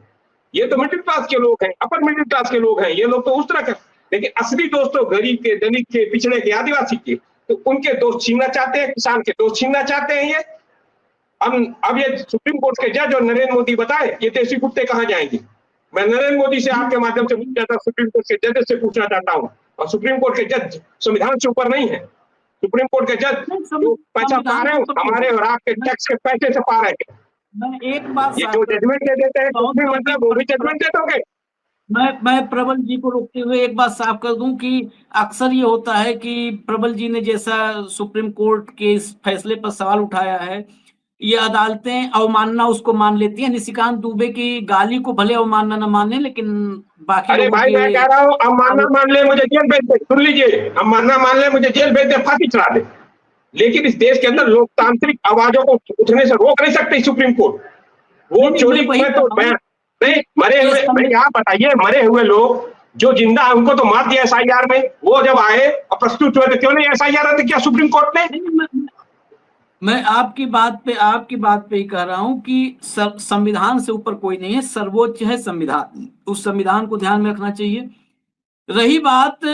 ये तो मिडिल क्लास के लोग हैं, अपर मिडिल क्लास के लोग हैं, ये लोग तो उस तरह के। लेकिन असली दोस्त तो गरीब के, दलित के, पिछड़े के, आदिवासी के, तो उनके दोस्त छीनना चाहते हैं, किसान के दोस्त छीनना चाहते हैं। ये अब ये सुप्रीम कोर्ट के जज और नरेंद्र मोदी बताए, ये देसी कुत्ते कहां जाएंगे? मैं नरेंद्र मोदी से आपके माध्यम से पूछना चाहता, सुप्रीम कोर्ट के जज से पूछना चाहता हूँ। और सुप्रीम कोर्ट के जज संविधान से ऊपर नहीं है। सुप्रीम कोर्ट के जज जो पैसा पा रहे हैं, हमारे और आपके टैक्स के पैसे से पा रहे हैं। मैं एक बात, ये जो जजमेंट दे देते हैं, मतलब वो भी जजमेंट दे दोगे? मैं प्रबल जी को रोकते हुए एक बात साफ कर दूं कि अक्सर ये होता है कि प्रबल जी ने जैसा सुप्रीम कोर्ट के इस फैसले पर सवाल उठाया है, ये अदालतें अवमानना उसको मान लेती हैं। निशिकांत दुबे की गाली को भले अवमानना न माने, लेकिन बाकी अरे भाई, मैं कह रहा हूँ, अवमानना मान ले, मुझे जेल भेज दे। सुन लीजिए, अवमानना मान ले, मुझे जेल भेज दे, फांसी चढ़ा दे, लेकिन इस देश के अंदर लोकतांत्रिक आवाजों को उठने से रोक नहीं सकती सुप्रीम कोर्ट। वो चोरी में तो नहीं, मरे हुए, भाई आप बताइए, मरे हुए लोग जो जिंदा है उनको तो मार दिया एसआईआर में। वो जब आए और प्रस्तुत हुए तो क्यों नहीं एसआईआर रद्द किया सुप्रीम कोर्ट ने? मैं आपकी बात पे ही कह रहा हूं कि संविधान से ऊपर कोई नहीं है, सर्वोच्च है संविधान। उस संविधान को ध्यान में रखना चाहिए। रही बात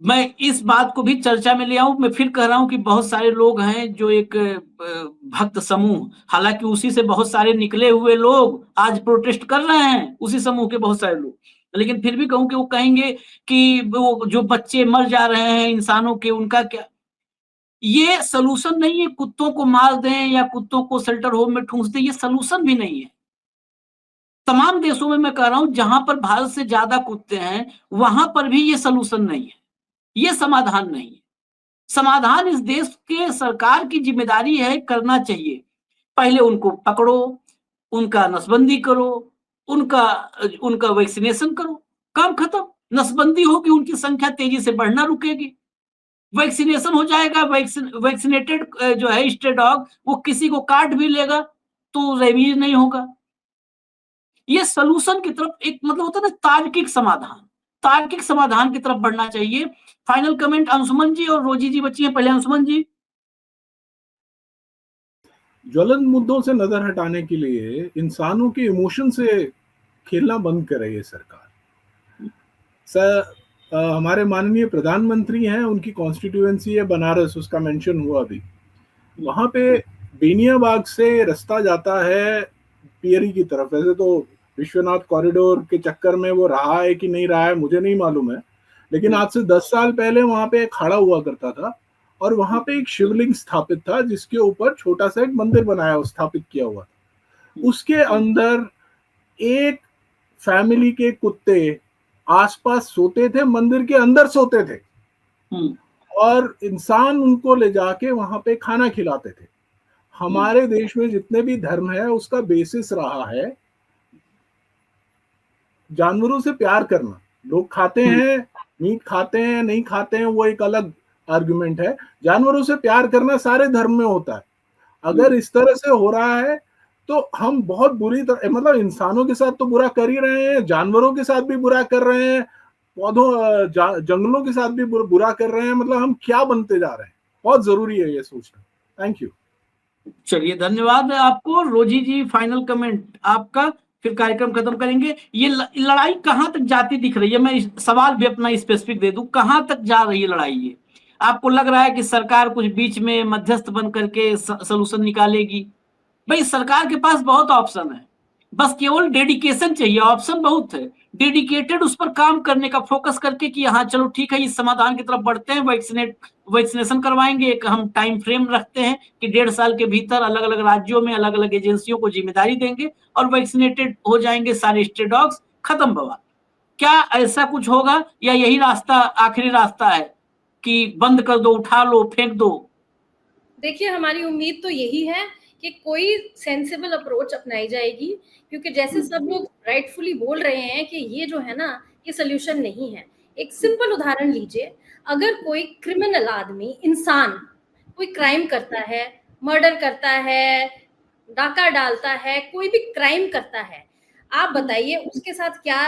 मैं इस बात को भी चर्चा में ले आऊं। मैं फिर कह रहा हूं कि बहुत सारे लोग हैं जो एक भक्त समूह, हालांकि उसी से बहुत सारे निकले हुए लोग आज प्रोटेस्ट कर रहे हैं, उसी समूह के बहुत सारे लोग, लेकिन फिर भी कहूं कि वो कहेंगे कि वो जो बच्चे मर जा रहे हैं इंसानों के, उनका क्या। ये सलूशन नहीं है, कुत्तों को मार दें या कुत्तों को शेल्टर होम में ठूंस दें, ये सलूशन भी नहीं है। तमाम देशों में मैं कह रहा हूं जहां पर भारत से ज्यादा कुत्ते हैं वहां पर भी ये सलूशन नहीं है, ये समाधान नहीं है। समाधान इस देश के सरकार की जिम्मेदारी है, करना चाहिए। पहले उनको पकड़ो, उनका नसबंदी करो, उनका उनका वैक्सीनेशन करो, काम खत्म। नसबंदी होगी, उनकी संख्या तेजी से बढ़ना रुकेगी। वैक्सीनेशन हो जाएगा, वैक्सीनेटेड जो है स्ट्रे डॉग, वो किसी को काट भी लेगा तो रेबीज नहीं होगा। ये सलूशन की तरफ एक मतलब होता है ना तार्किक समाधान की तरफ बढ़ना चाहिए। फाइनल कमेंट अंशुमन जी और रोजी जी बची हैं, पहले अंशुमन जी। ज्वलन मुद्दों से नजर हटाने के लिए इंसानों के इमोशन से खेलना बंद करे ये सरकार। हमारे माननीय प्रधानमंत्री हैं, उनकी कॉन्स्टिट्यूएंसी है बनारस, उसका मेंशन हुआ अभी। वहां पे बेनियाबाग से रास्ता जाता है पियरी की तरफ। वैसे तो विश्वनाथ कॉरिडोर के चक्कर में वो रहा है कि नहीं रहा है मुझे नहीं मालूम है, लेकिन आज से 10 साल पहले वहां पे एक अखाड़ा हुआ करता था और वहां पे एक शिवलिंग स्थापित था जिसके ऊपर छोटा सा एक मंदिर बनाया स्थापित किया हुआ था। उसके अंदर एक फैमिली के कुत्ते आसपास सोते थे, मंदिर के अंदर सोते थे और इंसान उनको ले जाके वहां पे खाना खिलाते थे। हमारे देश में जितने भी धर्म है उसका बेसिस रहा है जानवरों से प्यार करना। लोग खाते हैं, मीट खाते हैं, नहीं खाते हैं, वो एक अलग आर्गुमेंट है। जानवरों से प्यार करना सारे धर्म में होता है। अगर इस तरह से हो रहा है तो हम बहुत बुरी तरह, मतलब इंसानों के साथ तो बुरा कर ही रहे हैं, जानवरों के साथ भी बुरा कर रहे हैं, पौधों जंगलों के साथ भी बुरा कर रहे हैं। मतलब हम क्या बनते जा रहे हैं, बहुत जरूरी है ये सोचना। Thank you. चलिए, धन्यवाद आपको। रोजी जी, फाइनल कमेंट आपका, फिर कार्यक्रम खत्म करेंगे। ये लड़ाई कहां तक जाती दिख रही है? मैं सवाल भी अपना स्पेसिफिक दे दूं, कहां तक जा रही है लड़ाई? ये आपको लग रहा है कि सरकार कुछ बीच में मध्यस्थ बन करके सलूशन निकालेगी? भाई, सरकार के पास बहुत ऑप्शन है, बस केवल डेडिकेशन चाहिए। ऑप्शन बहुत है, डेडिकेटेड उस पर काम करने का, फोकस करके कि हाँ चलो ठीक है, इस समाधान की तरफ बढ़ते हैं, वैक्सीनेशन करवाएंगे। एक हम टाइम फ्रेम रखते हैं कि 1.5 साल के भीतर अलग अलग राज्यों में अलग अलग एजेंसियों को जिम्मेदारी देंगे और वैक्सीनेटेड हो जाएंगे सारे स्ट्रे डॉग्स, खत्म बवाल। क्या ऐसा कुछ होगा या यही रास्ता आखिरी रास्ता है कि बंद कर दो, उठा लो, फेंक दो? देखिए, हमारी उम्मीद तो यही है कि कोई सेंसिबल अप्रोच अपनाई जाएगी, क्योंकि जैसे सब लोग राइटफुली बोल रहे हैं कि ये जो है ना, ये सोल्यूशन नहीं है। एक सिंपल उदाहरण लीजिए, अगर कोई क्रिमिनल आदमी, इंसान कोई क्राइम करता है, मर्डर करता है, डाका डालता है, कोई भी क्राइम करता है, आप बताइए उसके साथ क्या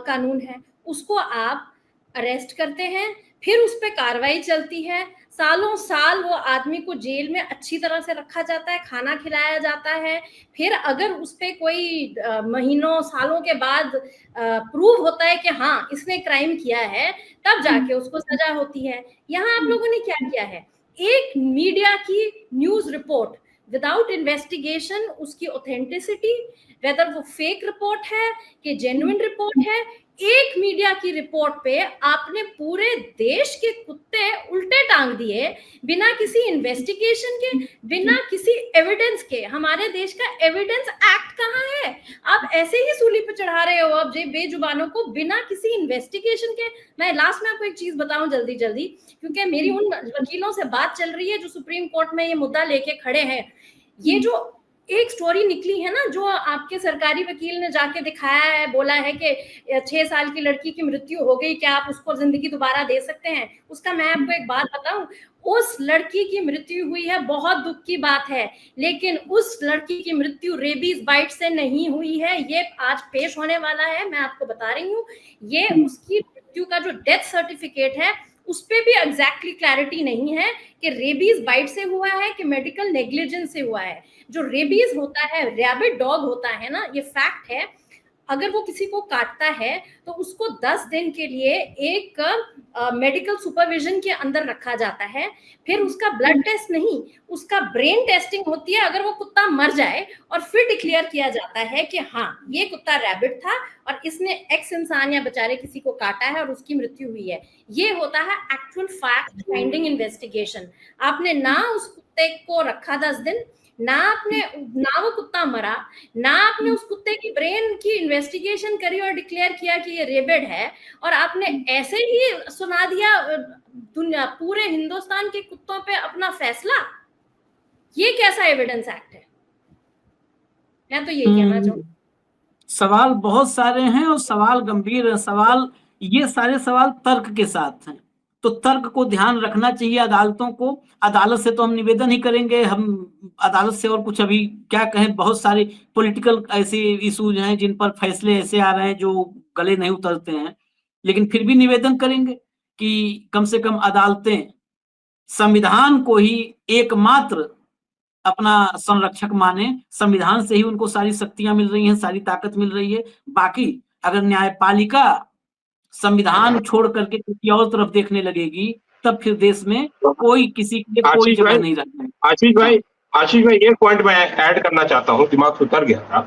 कानून है? उसको आप अरेस्ट करते हैं, फिर उस पर कार्रवाई चलती है, सालों साल वो आदमी को जेल में अच्छी तरह से रखा जाता है, खाना खिलाया जाता है। फिर अगर उस पे कोई महीनों सालों के बाद प्रूव होता है कि हाँ इसने क्राइम किया है, तब जाके उसको सजा होती है। यहाँ आप लोगों ने क्या किया है? एक मीडिया की न्यूज रिपोर्ट विदाउट इन्वेस्टिगेशन, उसकी ऑथेंटिसिटी, वेदर वो फेक रिपोर्ट है कि जेन्युइन रिपोर्ट है, एक मीडिया की रिपोर्ट पे आपने पूरे देश के कुत्ते उल्टे टांग दिए, बिना किसी इन्वेस्टिगेशन के, बिना किसी एविडेंस के। हमारे देश का एविडेंस एक्ट कहाँ है? आप ऐसे ही सूली पे चढ़ा रहे हो अब बेजुबानों को बिना किसी इन्वेस्टिगेशन के। मैं लास्ट में आपको एक चीज बताऊं जल्दी जल्दी, क्योंकि मेरी उन वकीलों से बात चल रही है जो सुप्रीम कोर्ट में ये मुद्दा लेके खड़े हैं। ये जो एक स्टोरी निकली है ना, जो आपके सरकारी वकील ने जाके दिखाया है, बोला है कि 6 साल की लड़की की मृत्यु हो गई, क्या आप उसको जिंदगी दोबारा दे सकते हैं? उसका मैं आपको एक बात बताऊं, उस लड़की की मृत्यु हुई है, बहुत दुख की बात है, लेकिन उस लड़की की मृत्यु रेबीज बाइट से नहीं हुई है। ये आज पेश होने वाला है, मैं आपको बता रही हूँ। ये उसकी मृत्यु का जो डेथ सर्टिफिकेट है उस पे भी एग्जैक्टली क्लैरिटी नहीं है कि रेबीज बाइट से हुआ है कि मेडिकल नेग्लिजेंस से हुआ है। जो रेबीज होता है, रैबिट डॉग होता है ना, ये फैक्ट है, अगर वो किसी को काटता है तो उसको 10 दिन के लिए एक मेडिकल सुपरविजन के अंदर रखा जाता है। फिर उसका ब्लड टेस्ट नहीं, उसका ब्रेन टेस्टिंग होती है। अगर वो कुत्ता मर जाए और फिर डिक्लेयर किया जाता है कि हाँ ये कुत्ता रैबिट था और इसने एक्स इंसान या बेचारे किसी को काटा है और उसकी मृत्यु हुई है। ये होता है एक्चुअल फैक्ट फाइंडिंग इन्वेस्टिगेशन। आपने ना उस कुत्ते को रखा 10 दिन, ना वो कुत्ता मरा, ना आपने उस कुत्ते की ब्रेन की इन्वेस्टिगेशन करी और डिक्लेयर किया कि ये रेबिड है, और आपने ऐसे ही सुना दिया दुनिया पूरे हिंदुस्तान के कुत्तों पे अपना फैसला। ये कैसा एविडेंस एक्ट है? मैं तो यही कहना चाहूँ। सवाल बहुत सारे हैं और सवाल गंभीर है। सवाल, ये सारे सवाल तर्क के साथ हैं, तो तर्क को ध्यान रखना चाहिए अदालतों को। अदालत से तो हम निवेदन ही करेंगे, हम अदालत से और कुछ अभी क्या कहें। बहुत सारे पॉलिटिकल ऐसे इश्यूज हैं जिन पर फैसले ऐसे आ रहे हैं जो गले नहीं उतरते हैं, लेकिन फिर भी निवेदन करेंगे कि कम से कम अदालतें संविधान को ही एकमात्र अपना संरक्षक माने। संविधान से ही उनको सारी शक्तियां मिल रही हैं, सारी ताकत मिल रही है। बाकी अगर न्यायपालिका संविधान छोड़ करके किसी और तरफ देखने लगेगी, तब फिर देश में कोई किसी के लिए कोई जगह नहीं रहती। आशीष भाई एक पॉइंट मैं ऐड करना चाहता हूँ, दिमाग से उतर गया था।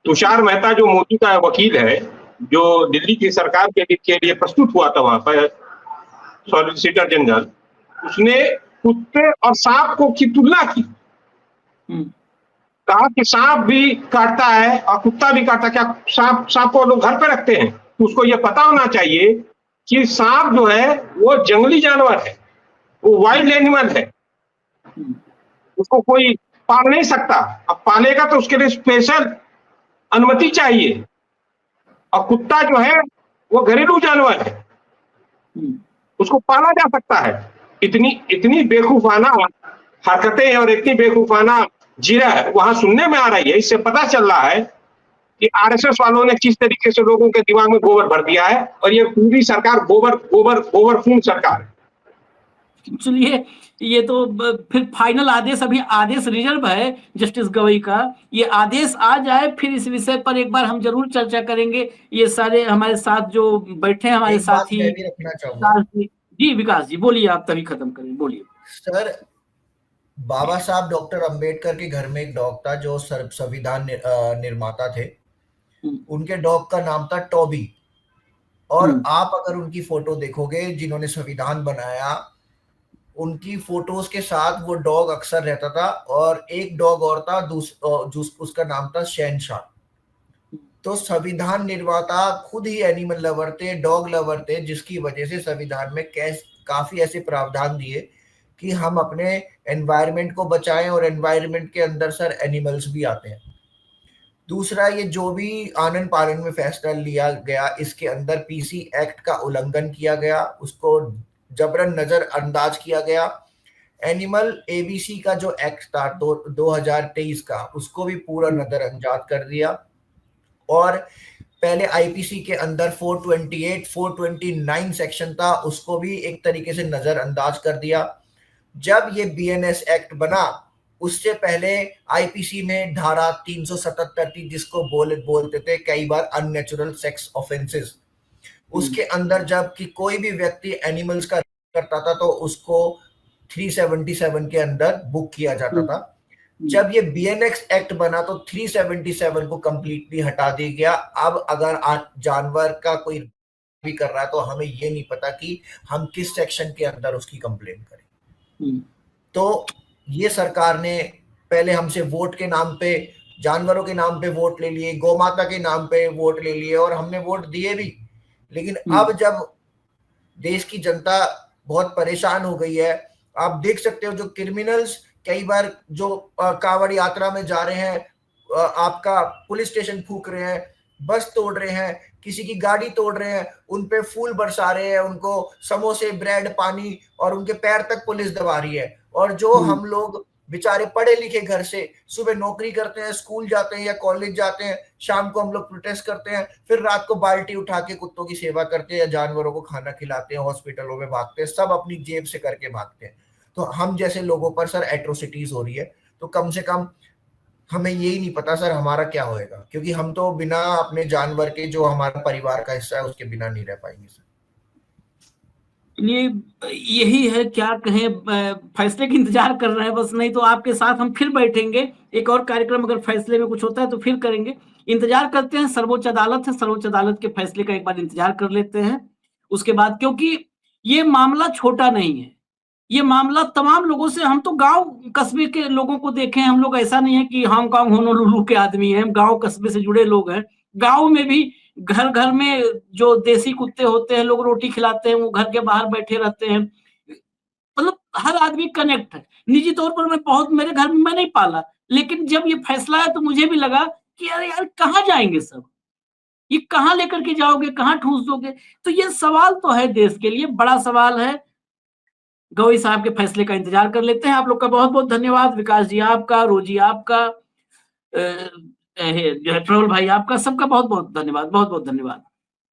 तुषार मेहता जो मोदी का वकील है, जो दिल्ली की सरकार के लिए प्रस्तुत हुआ था वहां पर सॉलिसिटर जनरल, उसने कुत्ते और सांप को की तुलना की। कहा कि सांप भी काटता है और कुत्ता भी काटता है। क्या सांप को लोग घर पे रखते हैं? तो उसको ये पता होना चाहिए कि सांप जो है वो जंगली जानवर है, वो वाइल्ड एनिमल है, उसको कोई पाल नहीं सकता। अब पालेगा तो उसके लिए स्पेशल अनुमति चाहिए। और कुत्ता जो है वो घरेलू जानवर है, उसको पाला जा सकता है। इतनी बेवकूफाना हरकतें और इतनी बेवकूफाना जीरा वहां सुनने में आ रही है। इससे पता चल रहा है कि आरएसएस वालों ने किस तरीके से लोगों के दिमाग में गोबर भर दिया है, और ये पूरी सरकार गोबरपूर्ण सरकार है। चलिए, ये तो फिर फाइनल आदेश, अभी आदेश रिजर्व है जस्टिस गवई का। ये आदेश आ जाए फिर इस विषय पर एक बार हम जरूर चर्चा करेंगे। ये सारे हमारे साथ जो बैठे हैं हमारे साथी मैं भी रखना चाहूंगा। जी विकास जी बोलिए, आप तभी खत्म करें, बोलिए। सर, बाबा साहब डॉक्टर अंबेडकर के घर में एक डॉग था जो संविधान निर्माता थे। उनके डॉग का नाम था टॉबी। और आप अगर उनकी फोटो देखोगे जिन्होंने संविधान बनाया, उनकी फोटोज के साथ वो डॉग अक्सर रहता था। और एक डॉग और था उसका नाम था शहनशाह। तो संविधान निर्माता खुद ही एनिमल लवर थे, डॉग लवर थे, जिसकी वजह से संविधान में काफी ऐसे प्रावधान दिए कि हम अपने एनवायरनमेंट को बचाएं। और एनवायरनमेंट के अंदर सर एनिमल्स भी आते हैं। दूसरा, ये जो भी आनन पालन में फैसला लिया गया, इसके अंदर पीसी एक्ट का उल्लंघन किया गया, उसको जबरन नजरअंदाज किया गया। एनिमल एबीसी का जो एक्ट था 2023 का, उसको भी पूरा नजरअंदाज कर दिया। और पहले आईपीसी के अंदर 428, 429 सेक्शन था, उसको भी एक तरीके से नजरअंदाज कर दिया। जब ये बीएनएस एक्ट बना, उससे पहले आईपीसी में धारा 377 थी, जिसको बोलते थे कई बार अननेचुरल सेक्स ऑफेंसेस। उसके अंदर जब कि कोई भी व्यक्ति एनिमल्स का करता था तो उसको 377 के अंदर बुक किया जाता था। जब ये बीएनएस एक्ट बना तो 377 को कंप्लीटली हटा दिया गया। अब अगर जानवर का कोई भी कर रहा है तो हमें ये नहीं पता कि हम किस सेक्शन के अंदर उसकी कंप्लेंट करें। तो ये सरकार ने पहले हमसे वोट के नाम पे, जानवरों के नाम पे वोट ले लिए, गौ माता के नाम पे वोट ले लिए, और हमने वोट दिए भी। लेकिन अब जब देश की जनता बहुत परेशान हो गई है, आप देख सकते हो जो क्रिमिनल्स कई बार जो कांवड़ यात्रा में जा रहे हैं, आपका पुलिस स्टेशन फूक रहे हैं, बस तोड़ रहे हैं, किसी की गाड़ी तोड़ रहे हैं, उन पे फूल बरसा रहे हैं, उनको समोसे, ब्रेड, पानी, और उनके पैर तक पुलिस दबा रही है। और जो हम लोग बेचारे पढ़े लिखे घर से सुबह नौकरी करते हैं, स्कूल जाते हैं या कॉलेज जाते हैं, शाम को हम लोग प्रोटेस्ट करते हैं, फिर रात को बाल्टी उठा के कुत्तों की सेवा करते हैं या जानवरों को खाना खिलाते हैं, हॉस्पिटलों में भागते हैं, सब अपनी जेब से करके भागते हैं। तो हम जैसे लोगों पर सर एट्रोसिटीज हो रही है। तो कम से कम हमें यही नहीं पता सर हमारा क्या होएगा, क्योंकि हम तो बिना अपने जानवर के, जो हमारा परिवार का हिस्सा है, उसके बिना नहीं रह पाएंगे सर। ये यही है, क्या कहें, फैसले की इंतजार कर रहे हैं बस, नहीं तो आपके साथ हम फिर बैठेंगे, एक और कार्यक्रम अगर फैसले में कुछ होता है तो फिर करेंगे। इंतजार करते हैं, सर्वोच्च अदालत है, सर्वोच्च अदालत के फैसले का एक बार इंतजार कर लेते हैं। उसके बाद, क्योंकि ये मामला छोटा नहीं है, ये मामला तमाम लोगों से, हम तो गांव कस्बे के लोगों को देखें हम लोग, ऐसा नहीं है कि हांगकांग होनोलुलु के आदमी हैं, हम गांव कस्बे से जुड़े लोग हैं। गांव में भी घर घर में जो देसी कुत्ते होते हैं, लोग रोटी खिलाते हैं, वो घर के बाहर बैठे रहते हैं, मतलब हर आदमी कनेक्ट है। निजी तौर पर मैं बहुत, मेरे घर में मैं नहीं पाला, लेकिन जब ये फैसला है तो मुझे भी लगा कि अरे यार कहाँ जाएंगे सब, ये कहाँ लेकर के जाओगे, कहाँ ठूस दोगे। तो ये सवाल तो है, देश के लिए बड़ा सवाल है। गवई साहब के फैसले का इंतजार कर लेते हैं। आप लोग का बहुत बहुत धन्यवाद, विकास जी आपका, रोजी आपका, जो है ट्रोल भाई आपका, सबका बहुत बहुत धन्यवाद, बहुत बहुत धन्यवाद।